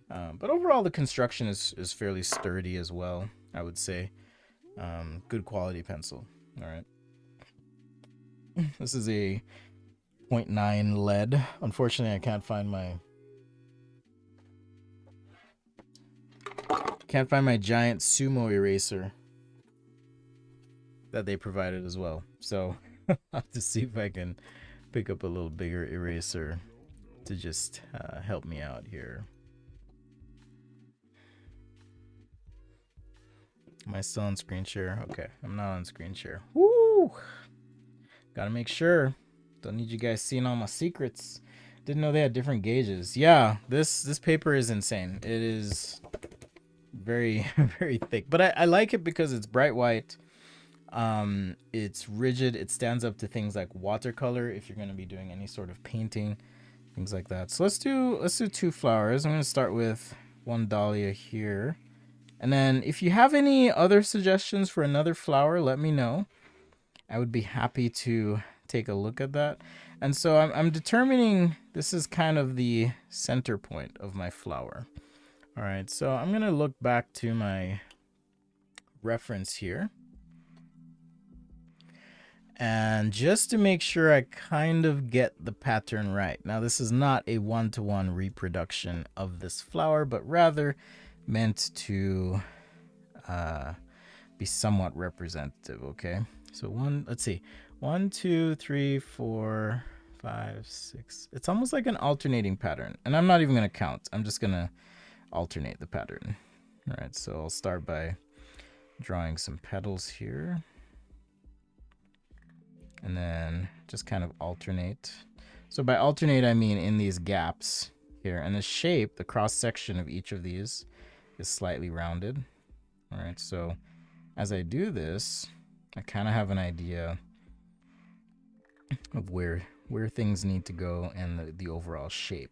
But overall, the construction is fairly sturdy as well, I would say. Good quality pencil. All right. This is a 0.9 lead. Unfortunately, I can't find my giant sumo eraser that they provided as well. So I'll have to see if I can pick up a little bigger eraser to just help me out here. Am I still on screen share? Okay, I'm not on screen share. Woo! Gotta make sure. Don't need you guys seeing all my secrets. Didn't know they had different gauges. Yeah, this paper is insane. It is very, very thick. But I like it because it's bright white. It's rigid. It stands up to things like watercolor if you're going to be doing any sort of painting, things like that. So let's do 2 flowers. I'm going to start with 1 dahlia here. And then if you have any other suggestions for another flower, let me know. I would be happy to take a look at that. And so I'm determining this is kind of the center point of my flower. All right, so I'm going to look back to my reference here. And just to make sure I kind of get the pattern right. Now, this is not a one-to-one reproduction of this flower, but rather meant to be somewhat representative, okay? So let's see. 1, 2, 3, 4, 5, 6. It's almost like an alternating pattern. And I'm not even going to count. I'm just going to alternate the pattern. All right, so I'll start by drawing some petals here. And then just kind of alternate. So by alternate, I mean in these gaps here. And the shape, the cross section of each of these is slightly rounded. All right, so as I do this, I kind of have an idea of where things need to go and the overall shape.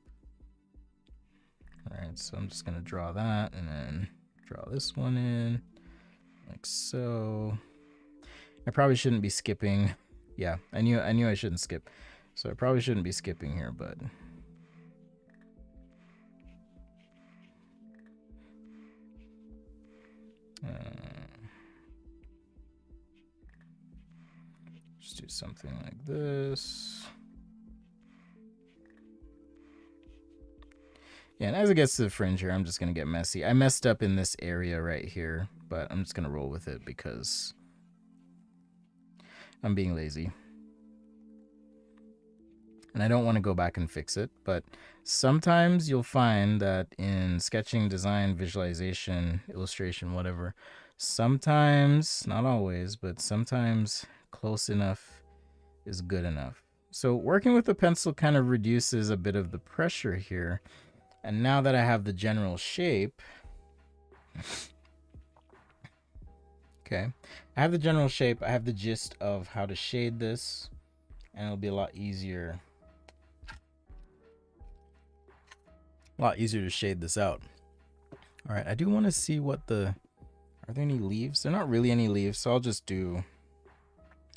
All right, so I'm just gonna draw that and then draw this one in like so. I probably shouldn't be skipping. Yeah, I knew I shouldn't skip. So I probably shouldn't be skipping here, but just do something like this. Yeah, and as it gets to the fringe here, I'm just going to get messy. I messed up in this area right here, but I'm just going to roll with it because I'm being lazy. And I don't want to go back and fix it, but sometimes you'll find that in sketching, design, visualization, illustration, whatever, sometimes, not always, but sometimes close enough is good enough. So working with the pencil kind of reduces a bit of the pressure here. And now that I have the general shape, okay, I have the general shape, I have the gist of how to shade this, and it'll be a lot easier to shade this out. All right, I do want to see what are there any leaves? They're not really any leaves, so I'll just do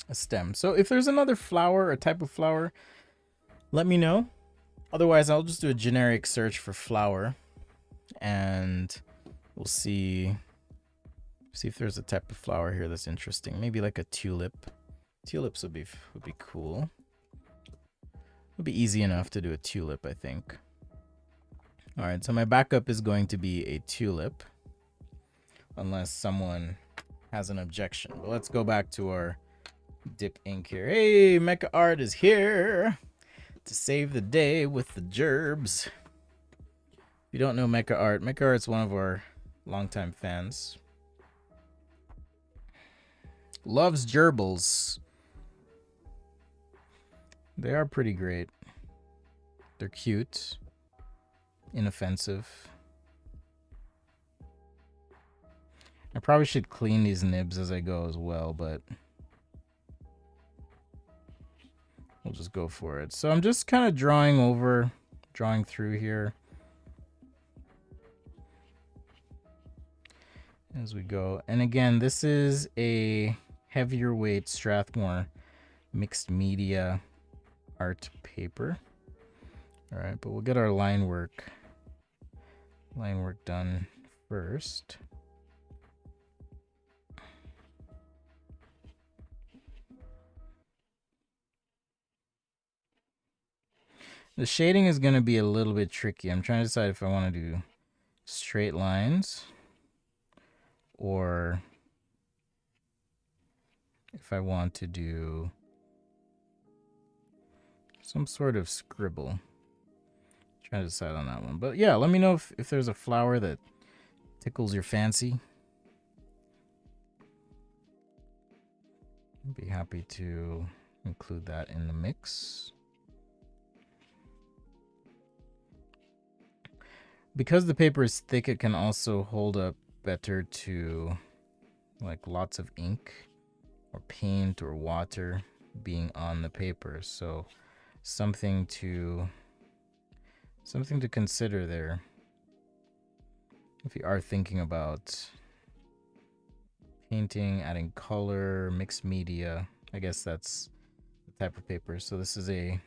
a stem. So if there's another flower or type of flower, let me know. Otherwise, I'll just do a generic search for flower, and we'll see if there's a type of flower here that's interesting. Maybe like a tulip. Tulips would be cool. It'll be easy enough to do a tulip, I think. All right, so my backup is going to be a tulip, unless someone has an objection. But let's go back to our dip ink here. Hey, Mecha Art is here to save the day with the gerbs. If you don't know Mecha Art's one of our longtime fans. Loves gerbils. They are pretty great. They're cute, inoffensive. I probably should clean these nibs as I go as well, but we'll just go for it. So I'm just kind of drawing through here as we go. And again, this is a heavier weight Strathmore mixed media art paper. All right, but we'll get our line work done first. The shading is going to be a little bit tricky. I'm trying to decide if I want to do straight lines or if I want to do some sort of scribble. Trying to decide on that one. But yeah, let me know if there's a flower that tickles your fancy. I'd be happy to include that in the mix. Because the paper is thick, it can also hold up better to like lots of ink or paint or water being on the paper. So something to consider there if you are thinking about painting, adding color, mixed media. I guess that's the type of paper. So this is a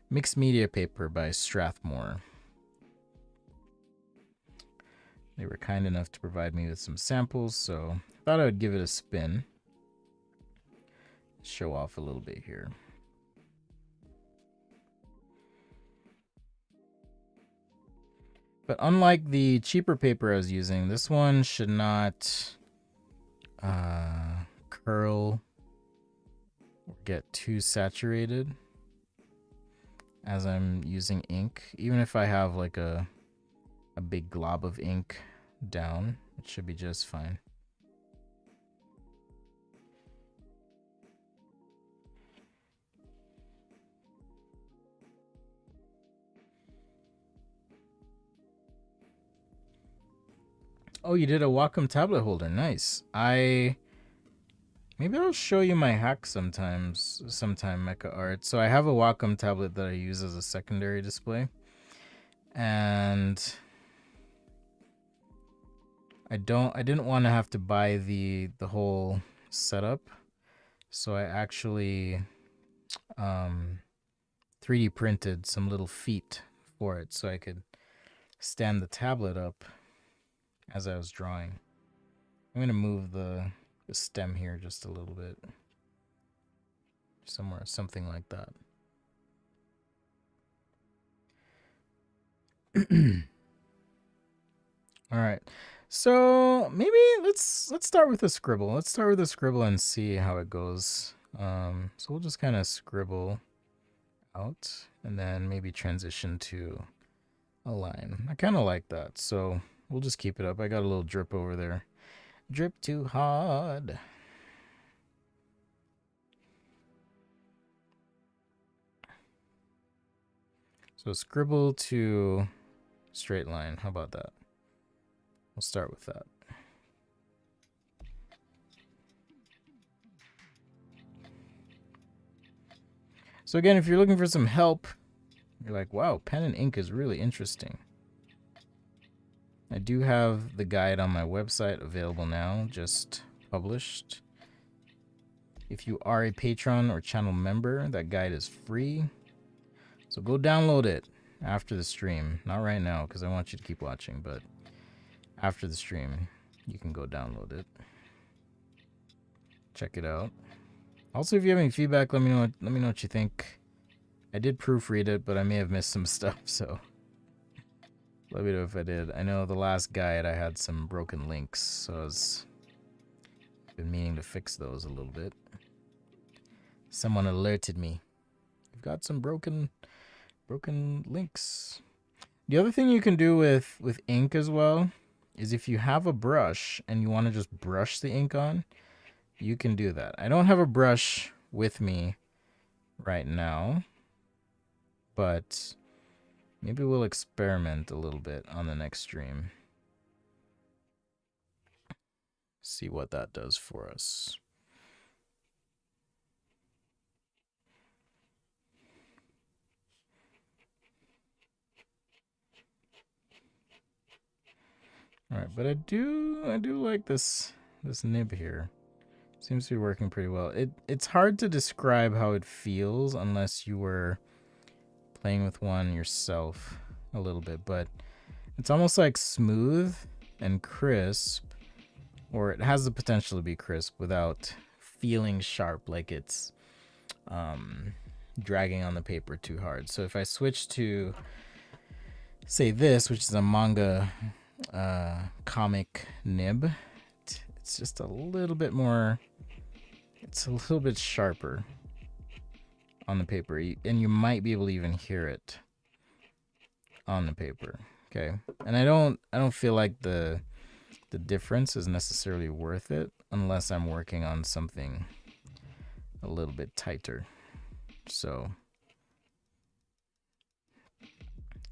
mixed media paper by Strathmore. They were kind enough to provide me with some samples, so I thought I would give it a spin. Show off a little bit here. But unlike the cheaper paper I was using, this one should not curl or get too saturated as I'm using ink. Even if I have like a big glob of ink down, it should be just fine. Oh, you did a Wacom tablet holder. Nice. Maybe I'll show you my hack sometime, Mecha Art. So I have a Wacom tablet that I use as a secondary display. And I didn't want to have to buy the whole setup. So I actually 3D printed some little feet for it so I could stand the tablet up as I was drawing. I'm going to move the stem here just a little bit. Something like that. All right. So maybe let's start with a scribble. Let's start with a scribble and see how it goes. So we'll just kind of scribble out and then maybe transition to a line. I kind of like that. So we'll just keep it up. I got a little drip over there. Drip too hard. So scribble to straight line. How about that? We'll start with that. So again, if you're looking for some help, you're like, wow, pen and ink is really interesting. I do have the guide on my website available now, just published. If you are a patron or channel member, that guide is free. So go download it after the stream. Not right now, because I want you to keep watching, but after the stream, you can go download it. Check it out. Also, if you have any feedback, let me know what you think. I did proofread it, but I may have missed some stuff, so let me know if I did. I know the last guide I had some broken links, so I've been meaning to fix those a little bit. Someone alerted me. We've got some broken links. The other thing you can do with ink as well is if you have a brush and you want to just brush the ink on, you can do that. I don't have a brush with me right now, but maybe we'll experiment a little bit on the next stream. See what that does for us. All right, but I do like this nib here. Seems to be working pretty well. It's hard to describe how it feels unless you were playing with one yourself a little bit, but it's almost like smooth and crisp, or it has the potential to be crisp without feeling sharp, like it's dragging on the paper too hard. So if I switch to, say, this, which is a manga comic nib, it's just a little bit more, it's a little bit sharper on the paper, and you might be able to even hear it on the paper. Okay, and I don't feel like the difference is necessarily worth it unless I'm working on something a little bit tighter. So,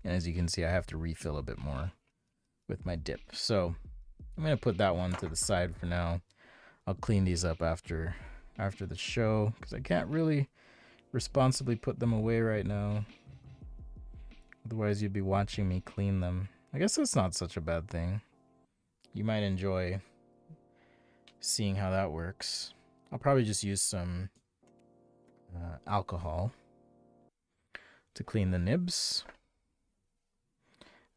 and as you can see, I have to refill a bit more with my dip. So I'm gonna put that one to the side for now. I'll clean these up after the show, because I can't really responsibly put them away right now. Otherwise, you'd be watching me clean them. I guess that's not such a bad thing. You might enjoy seeing how that works. I'll probably just use some alcohol to clean the nibs.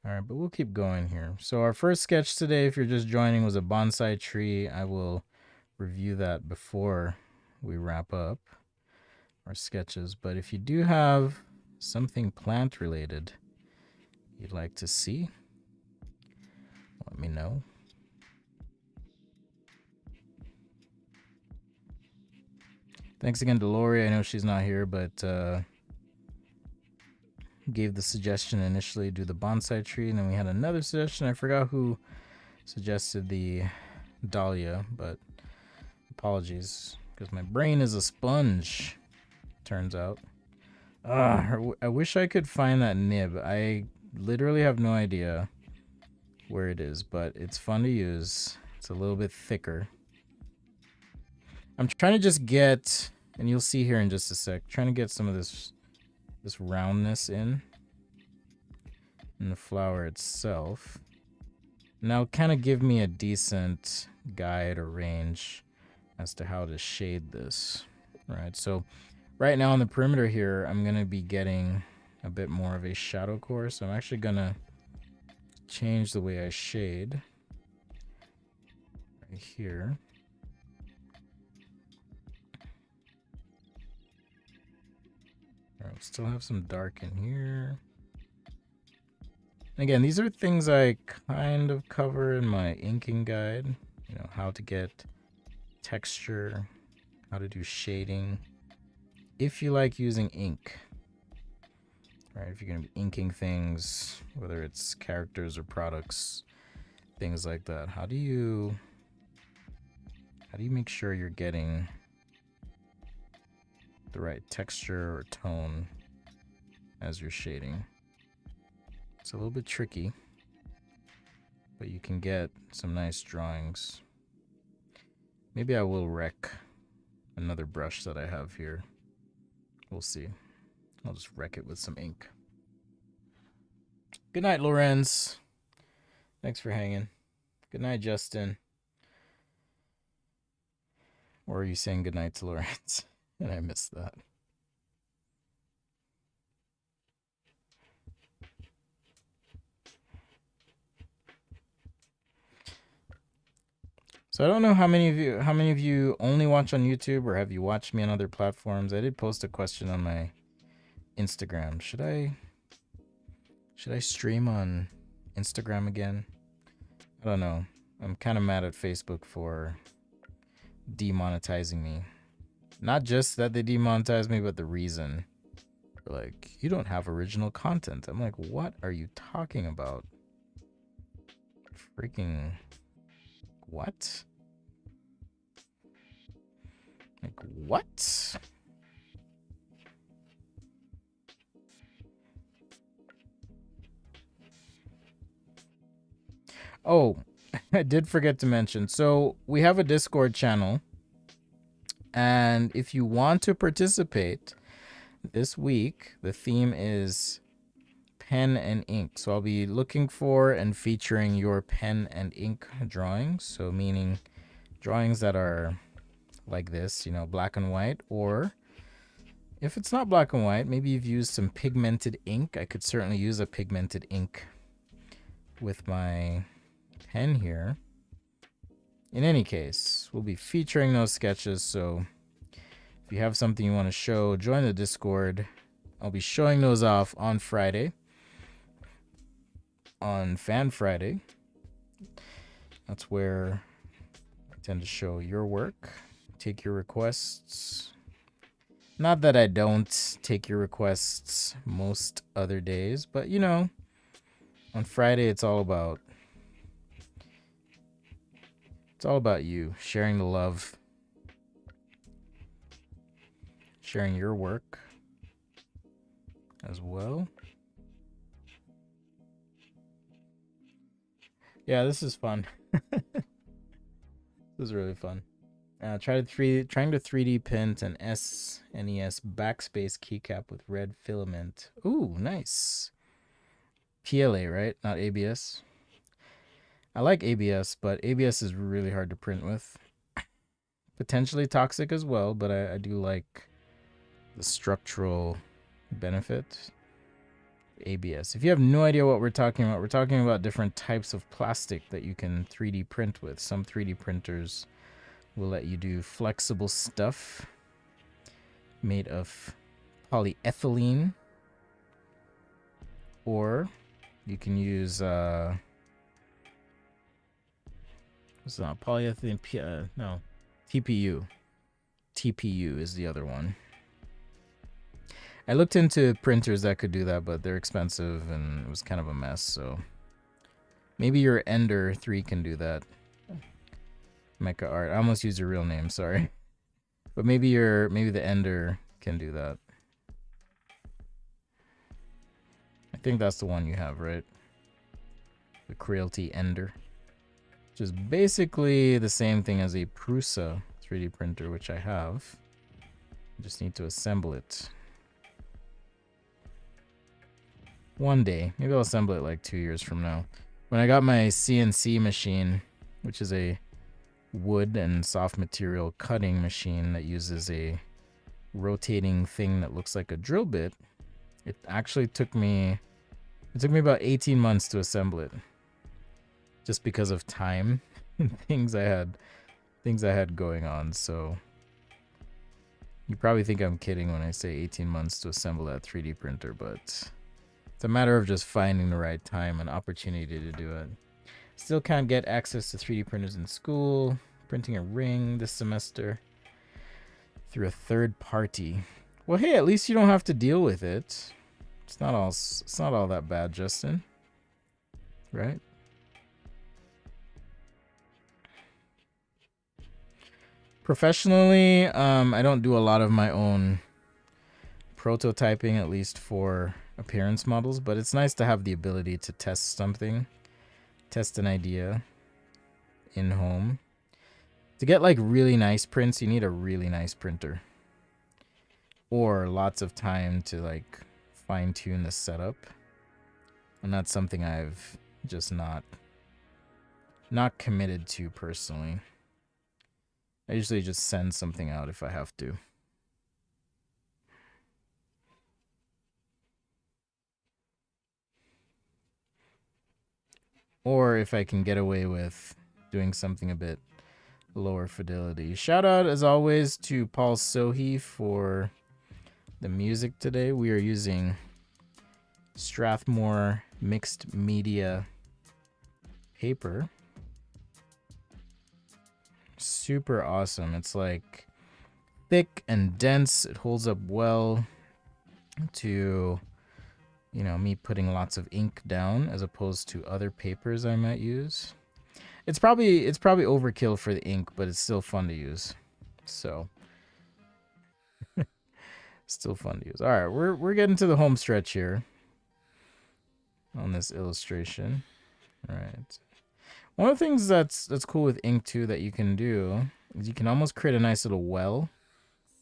All right, but we'll keep going here. So our first sketch today, if you're just joining, was a bonsai tree. I will review that before we wrap up our sketches. But if you do have something plant related you'd like to see, let me know. Thanks again to Lori. I know she's not here, but gave the suggestion initially, do the bonsai tree, and then we had another suggestion. I forgot who suggested the Dahlia, but apologies, because my brain is a sponge, turns out. I wish I could find that nib. I literally have no idea where it is, but it's fun to use. It's a little bit thicker. I'm trying to just get, and you'll see here in just a sec, trying to get some of this roundness in the flower itself. Now kind of give me a decent guide or range as to how to shade this. Right, so right now on the perimeter here, I'm going to be getting a bit more of a shadow core, so I'm actually going to change the way I shade right here. All right, still have some dark in here. And again, these are things I kind of cover in my inking guide. You know, how to get texture, how to do shading. If you like using ink, right? If you're going to be inking things, whether it's characters or products, things like that, how do you make sure you're getting the right texture or tone as you're shading? It's a little bit tricky, but you can get some nice drawings. Maybe I will wreck another brush that I have here. We'll see. I'll just wreck it with some ink. Good night, Lorenz. Thanks for hanging. Good night, Justin. Or are you saying good night to Lorenz? And I missed that. So I don't know how many of you only watch on YouTube, or have you watched me on other platforms. I did post a question on my Instagram. Should I stream on Instagram again? I don't know. I'm kind of mad at Facebook for demonetizing me. Not just that they demonetized me, but the reason. They're like, you don't have original content. I'm like, what are you talking about? Freaking what? Like, what? Oh, I did forget to mention. So we have a Discord channel. And if you want to participate this week, the theme is pen and ink. So I'll be looking for and featuring your pen and ink drawings. So meaning drawings that are like this, you know, black and white, or If it's not black and white, maybe you've used some pigmented ink. I could certainly use a pigmented ink with my pen here. In any case, we'll be featuring those sketches, so if you have something you want to show, join the Discord. I'll be showing those off on Friday, on Fan Friday. That's where I tend to show your work, take your requests. Not that I don't take your requests most other days, but you know, on Friday it's all about you, sharing the love, sharing your work as well. Yeah, this is fun. This is really fun. Trying to 3D print an SNES backspace keycap with red filament. Ooh, nice. PLA, right? Not ABS. I like ABS, but ABS is really hard to print with. Potentially toxic as well, but I do like the structural benefit. ABS. If you have no idea what we're talking about different types of plastic that you can 3D print with. Some 3D printers will let you do flexible stuff made of polyethylene, or you can use it's not polyethylene, no, TPU. TPU is the other one. I looked into printers that could do that, but they're expensive and it was kind of a mess, so maybe your Ender 3 can do that. Mecha Art. I almost used your real name, sorry. But maybe the Ender can do that. I think that's the one you have, right? The Creality Ender. Which is basically the same thing as a Prusa 3D printer, which I have. I just need to assemble it. One day. Maybe I'll assemble it like 2 years from now. When I got my CNC machine, which is a wood and soft material cutting machine that uses a rotating thing that looks like a drill bit, it actually took me about 18 months to assemble it, just because of time and things I had going on. So you probably think I'm kidding when I say 18 months to assemble that 3D printer, but it's a matter of just finding the right time and opportunity to do it. Still can't get access to 3D printers in school. Printing a ring this semester through a third party. Well, hey, at least you don't have to deal with it. It's not all that bad, Justin. Right? Professionally, I don't do a lot of my own prototyping, at least for appearance models, but it's nice to have the ability to test something, test an idea in home. To get like really nice prints, you need a really nice printer, or lots of time to like fine tune the setup, and that's something I've just not committed to personally. I usually just send something out if I have to. Or if I can get away with doing something a bit lower fidelity. Shout out as always to Paul Sohi for the music today. We are using Strathmore mixed media paper. Super awesome. It's like thick and dense. It holds up well to, you know, me putting lots of ink down as opposed to other papers I might use. It's probably overkill for the ink, but it's still fun to use. So still fun to use. All right, we're getting to the home stretch here on this illustration. All right. One of the things that's cool with ink too that you can do is you can almost create a nice little well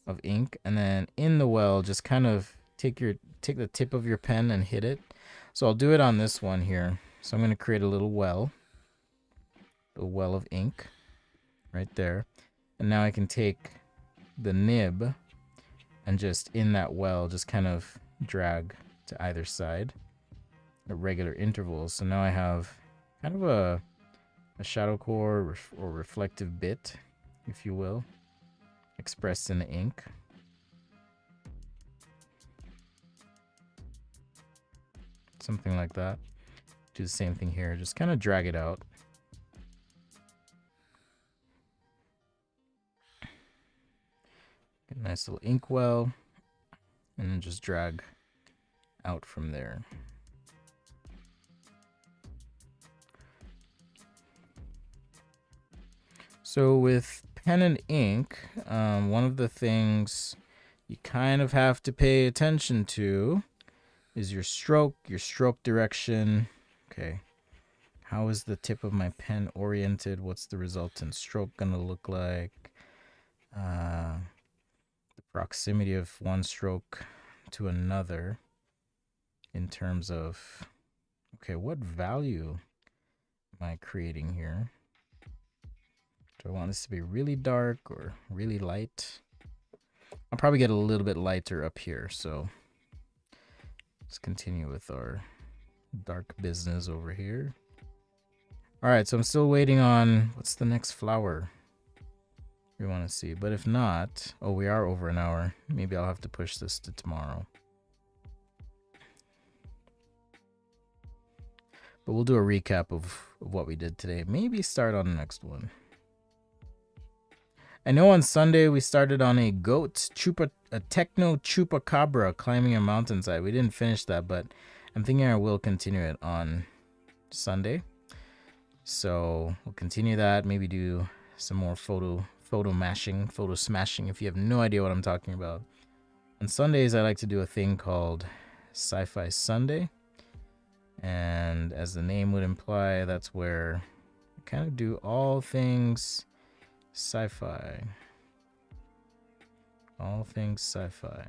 of ink, and then in the well just kind of take the tip of your pen and hit it. So I'll do it on this one here. So I'm going to create a little well of ink right there. And now I can take the nib and just in that well, just kind of drag to either side at regular intervals. So now I have kind of a shadow core or reflective bit, if you will, expressed in the ink. Something like that. Do the same thing here. Just kind of drag it out. Get a nice little ink well. And then just drag out from there. So with pen and ink, one of the things you kind of have to pay attention to is your stroke direction. Okay. How is the tip of my pen oriented? What's the resultant stroke gonna look like? The proximity of one stroke to another in terms of, okay, what value am I creating here? Do I want this to be really dark or really light? I'll probably get a little bit lighter up here, so let's continue with our dark business over here. All right, so I'm still waiting on, what's the next flower we want to see? But if not, oh, we are over an hour. Maybe I'll have to push this to tomorrow. But we'll do a recap of what we did today. Maybe start on the next one. I know on Sunday we started on a techno chupacabra climbing a mountainside. We didn't finish that, but I'm thinking I will continue it on Sunday. So we'll continue that. Maybe do some more photo smashing. If you have no idea what I'm talking about, on Sundays I like to do a thing called Sci-Fi Sunday, and as the name would imply, that's where I kind of do all things sci-fi. All things sci-fi.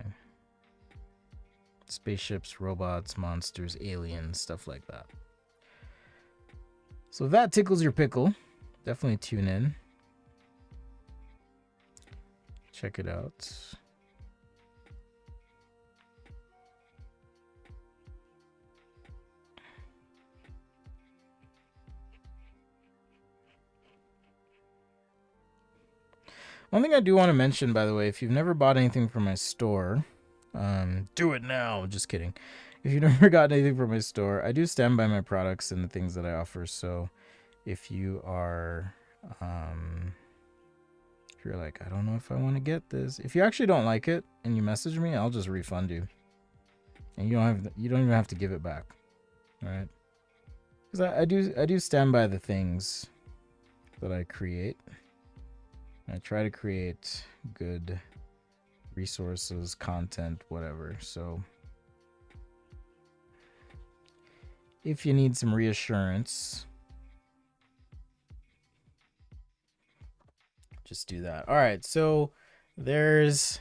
Spaceships, robots, monsters, aliens, stuff like that. So if that tickles your pickle, definitely tune in. Check it out. One thing I do want to mention, by the way, if you've never bought anything from my store, do it now. Just kidding. If you've never gotten anything from my store, I do stand by my products and the things that I offer. So if you are, if you're like, I don't know if I want to get this, if you actually don't like it and you message me, I'll just refund you, and you don't even have to give it back. All right? Because I do stand by the things that I create. I try to create good resources, content, whatever. So if you need some reassurance, just do that. All right, so there's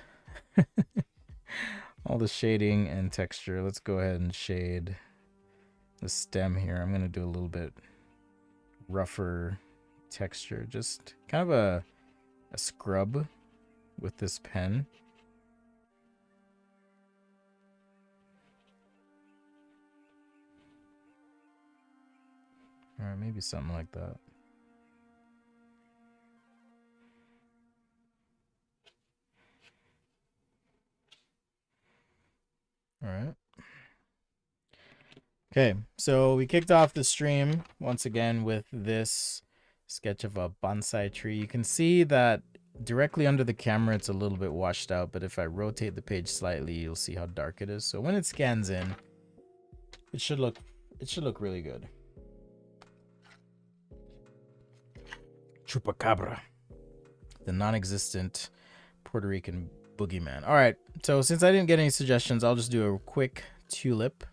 all the shading and texture. Let's go ahead and shade the stem here. I'm going to do a little bit rougher texture, just kind of a scrub with this pen. All right, maybe something like that. All right. Okay, so we kicked off the stream once again with this sketch of a bonsai tree. You can see that directly under the camera it's a little bit washed out, but if I rotate the page slightly, you'll see how dark it is. So when it scans in, it should look really good. Chupacabra, the non-existent Puerto Rican boogeyman. All right, so since I didn't get any suggestions, I'll just do a quick tulip.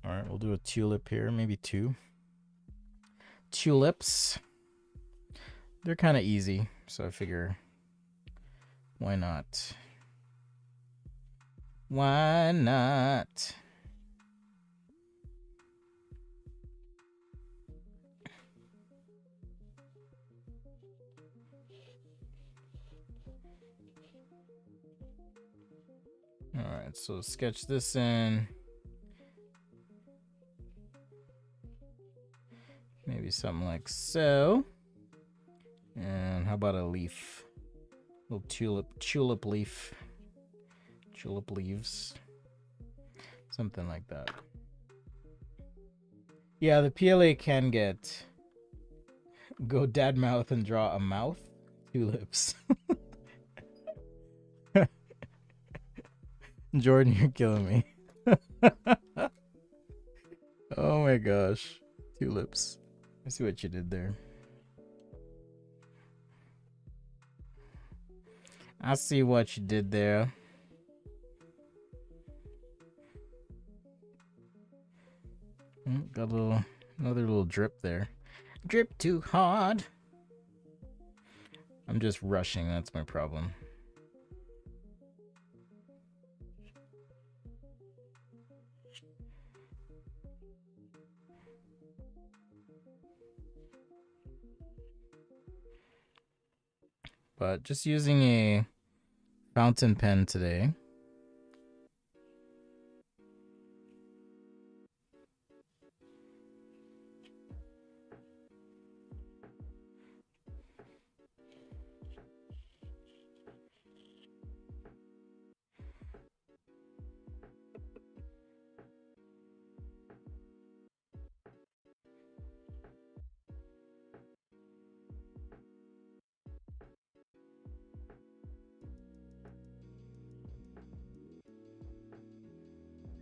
All right, we'll do a tulip here, maybe 2 tulips. They're kind of easy, so I figure, why not? Why not? Alright, so sketch this in. Maybe something like so. And how about a leaf? Little tulip leaf. Tulip leaves. Something like that. Yeah, the PLA can go dad mouth and draw a mouth, two lips. Jordan, you're killing me. Oh my gosh. Two lips. I see what you did there. I see what you did there. Got another little drip there. Drip too hard. I'm just rushing, that's my problem. But just using a fountain pen today.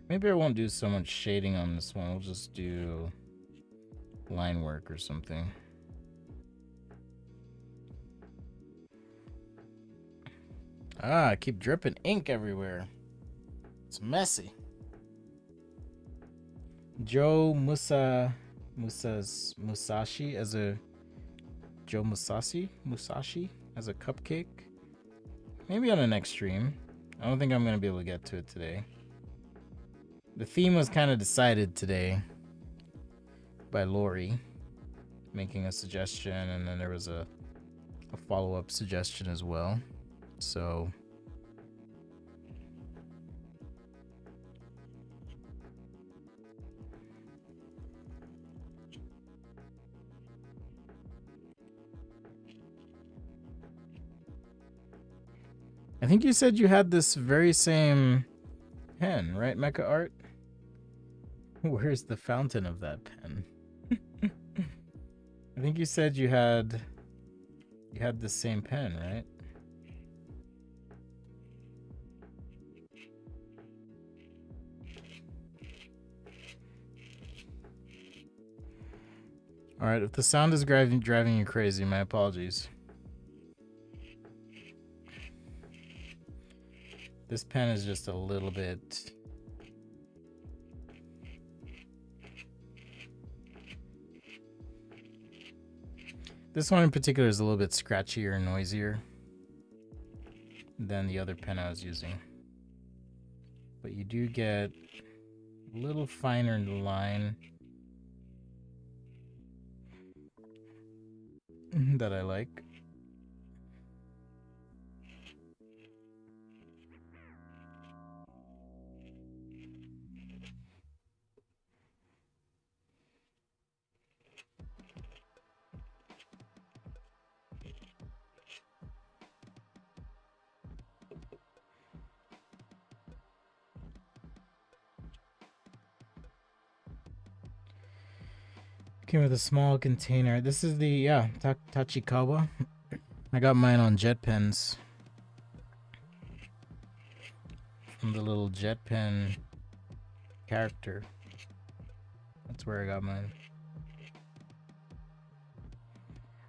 Maybe I won't do so much shading on this one. We'll just do line work or something. Ah, I keep dripping ink everywhere. It's messy. Musashi as a Musashi as a cupcake. Maybe on the next stream. I don't think I'm gonna be able to get to it today. The theme was kind of decided today by Lori making a suggestion, and then there was a follow-up suggestion as well. So I think you said you had this very same pen, right, Mecha Art? Where's the fountain of that pen? I think you said you had the same pen, right? All right, if the sound is driving you crazy, my apologies. This pen is just a little bit... This one in particular is a little bit scratchier and noisier than the other pen I was using. But you do get a little finer line that I like. Came with a small container. This is the Tachikawa. I got mine on jet pens. From the little jet pen character. That's where I got mine.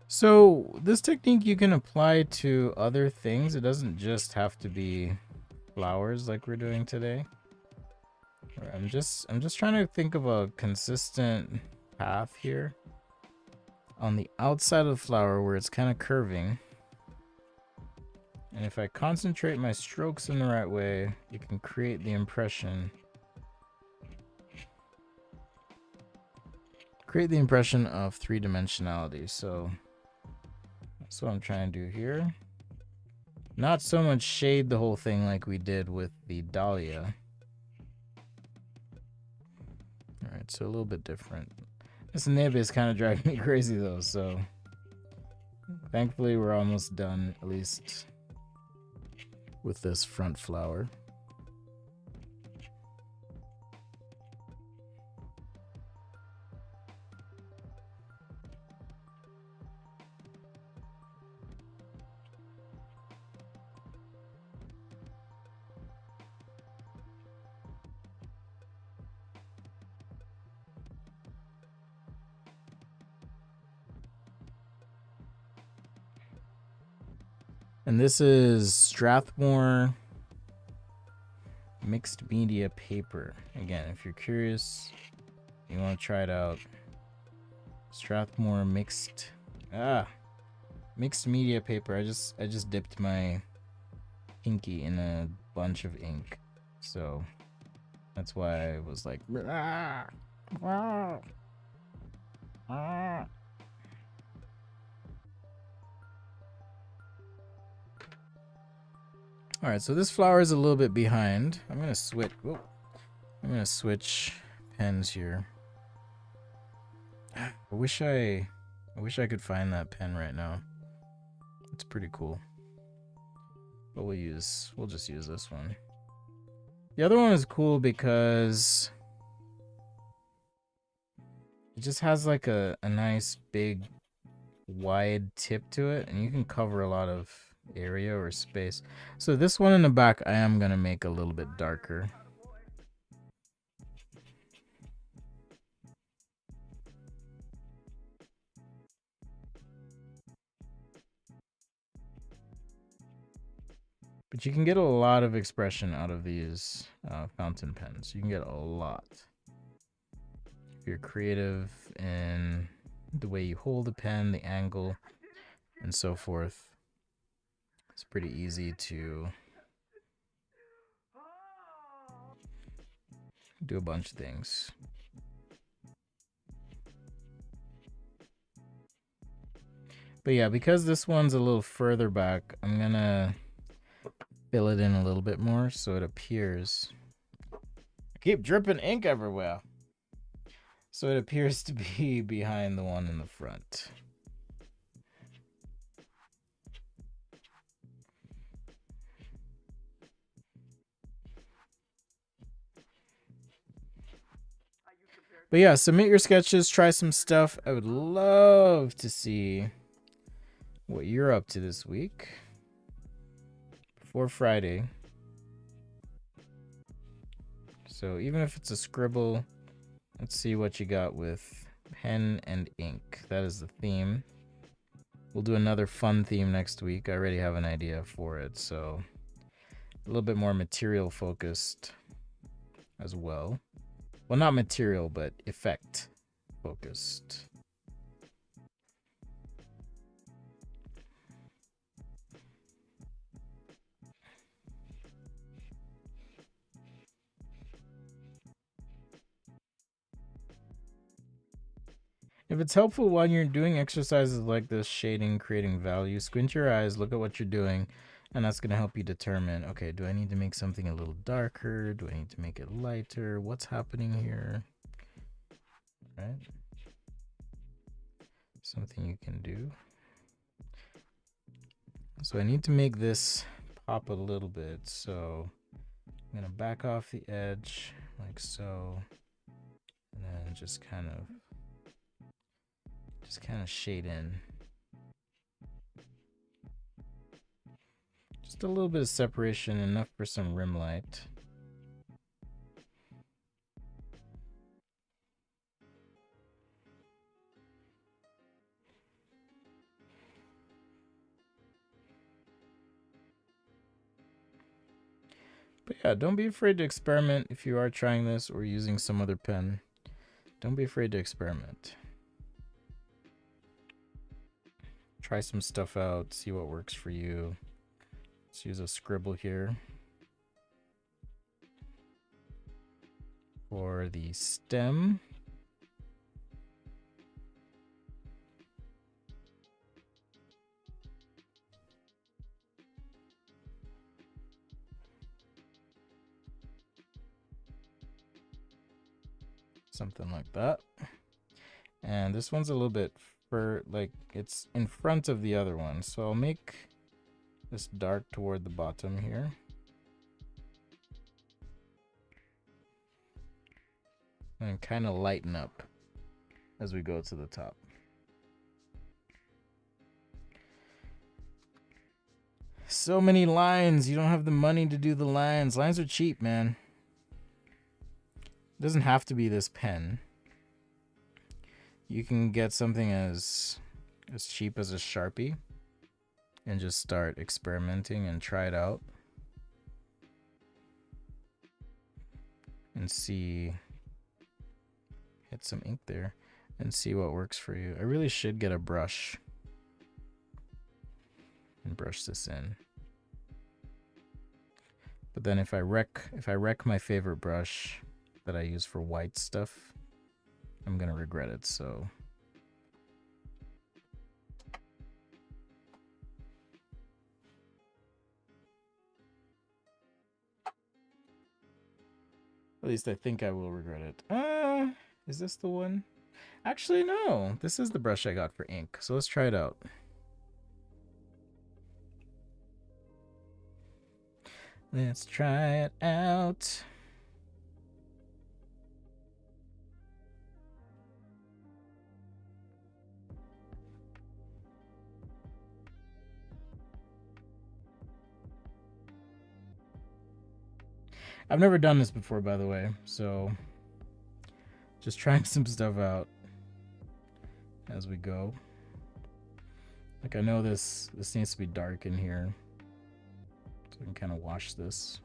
So this technique you can apply to other things. It doesn't just have to be flowers like we're doing today. I'm just trying to think of a consistent path here on the outside of the flower where it's kind of curving, and if I concentrate my strokes in the right way, you can create the impression of three-dimensionality. So that's what I'm trying to do here. Not so much shade the whole thing like we did with the Dahlia. Alright, so a little bit different. This nib is kind of driving me crazy though, so thankfully we're almost done, at least with this front flower. And this is Strathmore mixed media paper. Again, if you're curious, you want to try it out. Strathmore mixed media paper. I just dipped my pinky in a bunch of ink, so that's why I was like, All right, so this flower is a little bit behind. I'm gonna switch. Whoa. I'm gonna switch pens here. I wish I could find that pen right now. It's pretty cool. But we'll just use this one. The other one is cool because it just has like a nice big wide tip to it, and you can cover a lot of area or space. So this one in the back I am gonna make a little bit darker. But you can get a lot of expression out of these fountain pens. You can get a lot. If you're creative in the way you hold the pen, the angle, and so forth, it's pretty easy to do a bunch of things. But yeah, because this one's a little further back, I'm gonna fill it in a little bit more so it appears. I keep dripping ink everywhere. So it appears to be behind the one in the front. But yeah, submit your sketches, try some stuff. I would love to see what you're up to this week before Friday. So even if it's a scribble, let's see what you got with pen and ink. That is the theme. We'll do another fun theme next week. I already have an idea for it, so a little bit more material focused as well. Well, not material, but effect focused. If it's helpful while you're doing exercises like this, shading, creating value, squint your eyes, look at what you're doing, and that's going to help you determine, okay, do I need to make something a little darker? Do I need to make it lighter? What's happening here? Right? Something you can do. So I need to make this pop a little bit, so I'm going to back off the edge like so, and then just kind of shade in. Just a little bit of separation, enough for some rim light. But yeah, don't be afraid to experiment if you are trying this or using some other pen. Don't be afraid to experiment. Try some stuff out, see what works for you. Let's use a scribble here for the stem. Something like that. And this one's a little bit like it's in front of the other one. So I'll make this dark toward the bottom here. And kind of lighten up as we go to the top. So many lines. You don't have the money to do the lines. Lines are cheap, man. It doesn't have to be this pen. You can get something as cheap as a Sharpie and just start experimenting and try it out. And see, hit some ink there and see what works for you. I really should get a brush and brush this in. But then if I wreck my favorite brush that I use for white stuff, I'm gonna regret it. So at least I think I will regret it. Is this the one? Actually, no. This is the brush I got for ink. So let's try it out. Let's try it out. I've never done this before, by the way, so just trying some stuff out as we go. Like, I know this needs to be dark in here, so we can kind of wash this.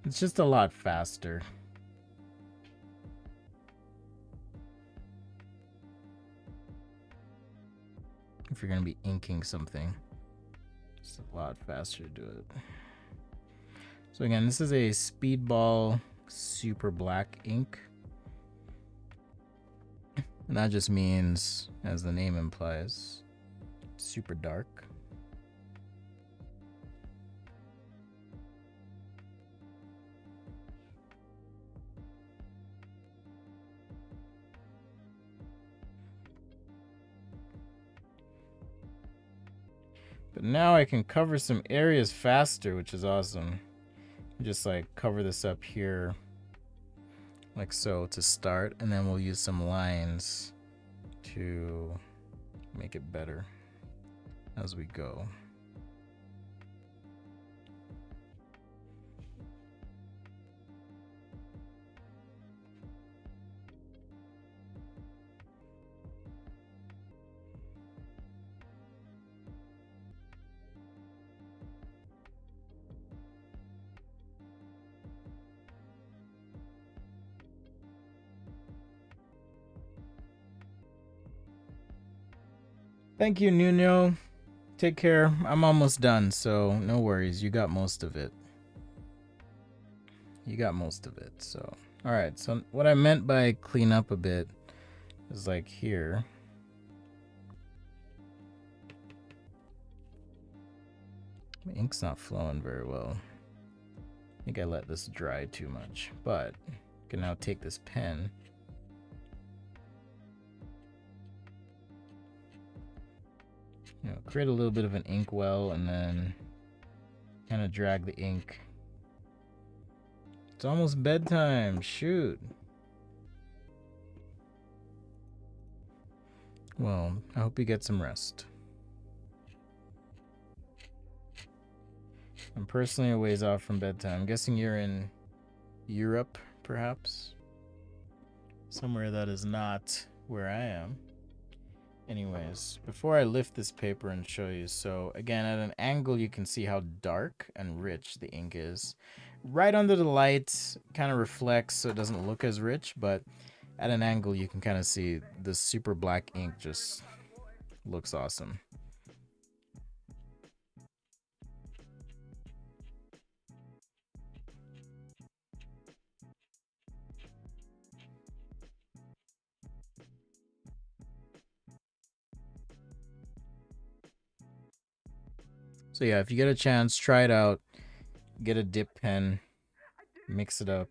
It's just a lot faster. If you're going to be inking something, it's a lot faster to do it. So again, this is a Speedball super black ink. And that just means, as the name implies, super dark. But now I can cover some areas faster, which is awesome. Just like cover this up here like so to start, and then we'll use some lines to make it better as we go. Thank you, Nuno. Take care. I'm almost done, so no worries. You got most of it. You got most of it, so. Alright, so what I meant by clean up a bit is like here. My ink's not flowing very well. I think I let this dry too much, but I can now take this pen. You know, create a little bit of an ink well and then kind of drag the ink. It's almost bedtime. Shoot. Well, I hope you get some rest. I'm personally a ways off from bedtime. I'm guessing you're in Europe, perhaps? Somewhere that is not where I am. Anyways, before I lift this paper and show you, so again, at an angle, you can see how dark and rich the ink is. Right under the light, kind of reflects so it doesn't look as rich, but at an angle, you can kind of see the super black ink just looks awesome. So yeah, if you get a chance, try it out. Get a dip pen, mix it up.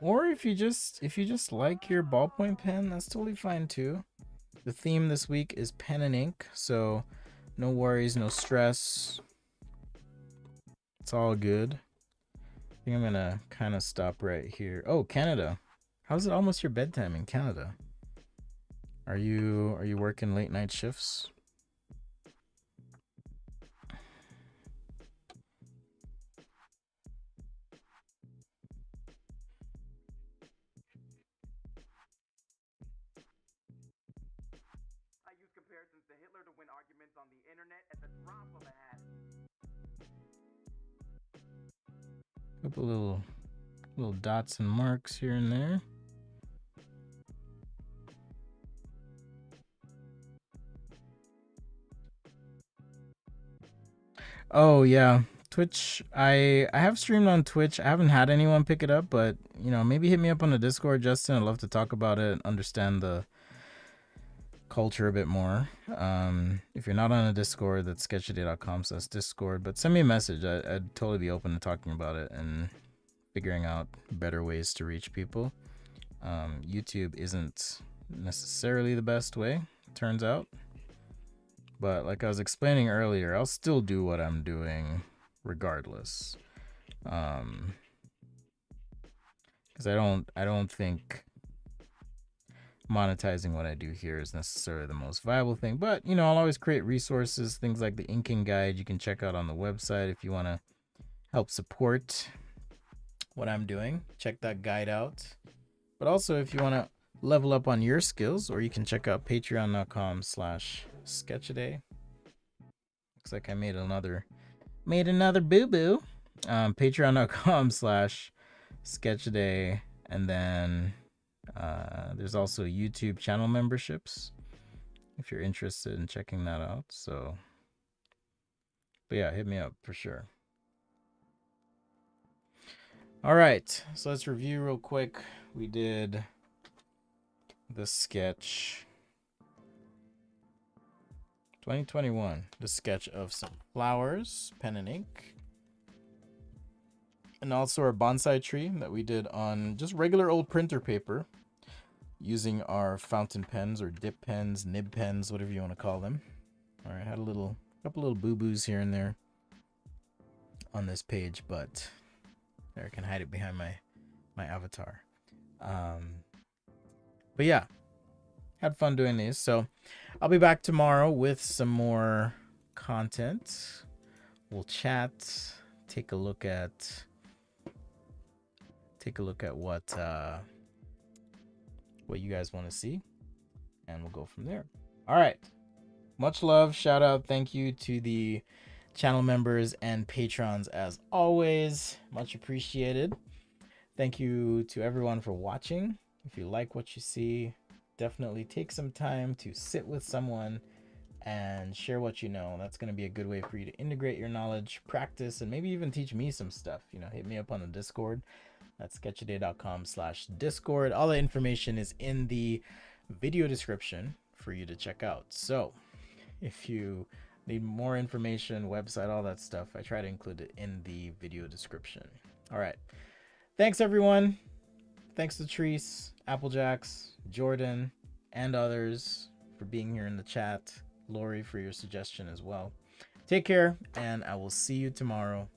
Or if you just like your ballpoint pen, that's totally fine too. The theme this week is pen and ink, so no worries, no stress. It's all good. I think I'm gonna kind of stop right here. Oh, Canada. How's it almost your bedtime in Canada? Are you working late night shifts? I use comparisons to Hitler to win arguments on the internet at the drop of a hat. Couple little dots and marks here and there. Oh yeah, Twitch. I have streamed on Twitch. I haven't had anyone pick it up, but you know, maybe hit me up on the Discord, Justin. I'd love to talk about it, understand the culture a bit more. If you're not on a Discord, that's sketchaday.com/discord. But send me a message. I'd totally be open to talking about it and figuring out better ways to reach people. YouTube isn't necessarily the best way, turns out. But like I was explaining earlier, I'll still do what I'm doing regardless. Because I don't think monetizing what I do here is necessarily the most viable thing. But you know, I'll always create resources, things like the inking guide you can check out on the website if you want to help support what I'm doing. Check that guide out. But also if you want to level up on your skills, or you can check out patreon.com/sketchaday. Looks like I made another boo-boo. Patreon.com/sketchaday. And then there's also YouTube channel memberships if you're interested in checking that out. So, but yeah, hit me up for sure. All right, so let's review real quick. We did the sketch 2021, the sketch of some flowers, pen and ink, and also our bonsai tree that we did on just regular old printer paper using our fountain pens or dip pens, nib pens, whatever you want to call them. All right, had a couple little boo-boos here and there on this page, but there, I can hide it behind my avatar. But yeah, had fun doing these. So I'll be back tomorrow with some more content. We'll chat, take a look at what you guys want to see, and we'll go from there. All right, much love, shout out, thank you to the channel members and patrons as always, much appreciated. Thank you to everyone for watching. If you like what you see, definitely take some time to sit with someone and share what you know. That's going to be a good way for you to integrate your knowledge, practice, and maybe even teach me some stuff. You know, hit me up on the Discord. That's sketchaday.com/discord. All the information is in the video description for you to check out. So if you need more information, website, all that stuff, I try to include it in the video description. All right. Thanks, everyone. Thanks to Treese, Applejacks, Jordan, and others for being here in the chat. Lori for your suggestion as well. Take care, and I will see you tomorrow.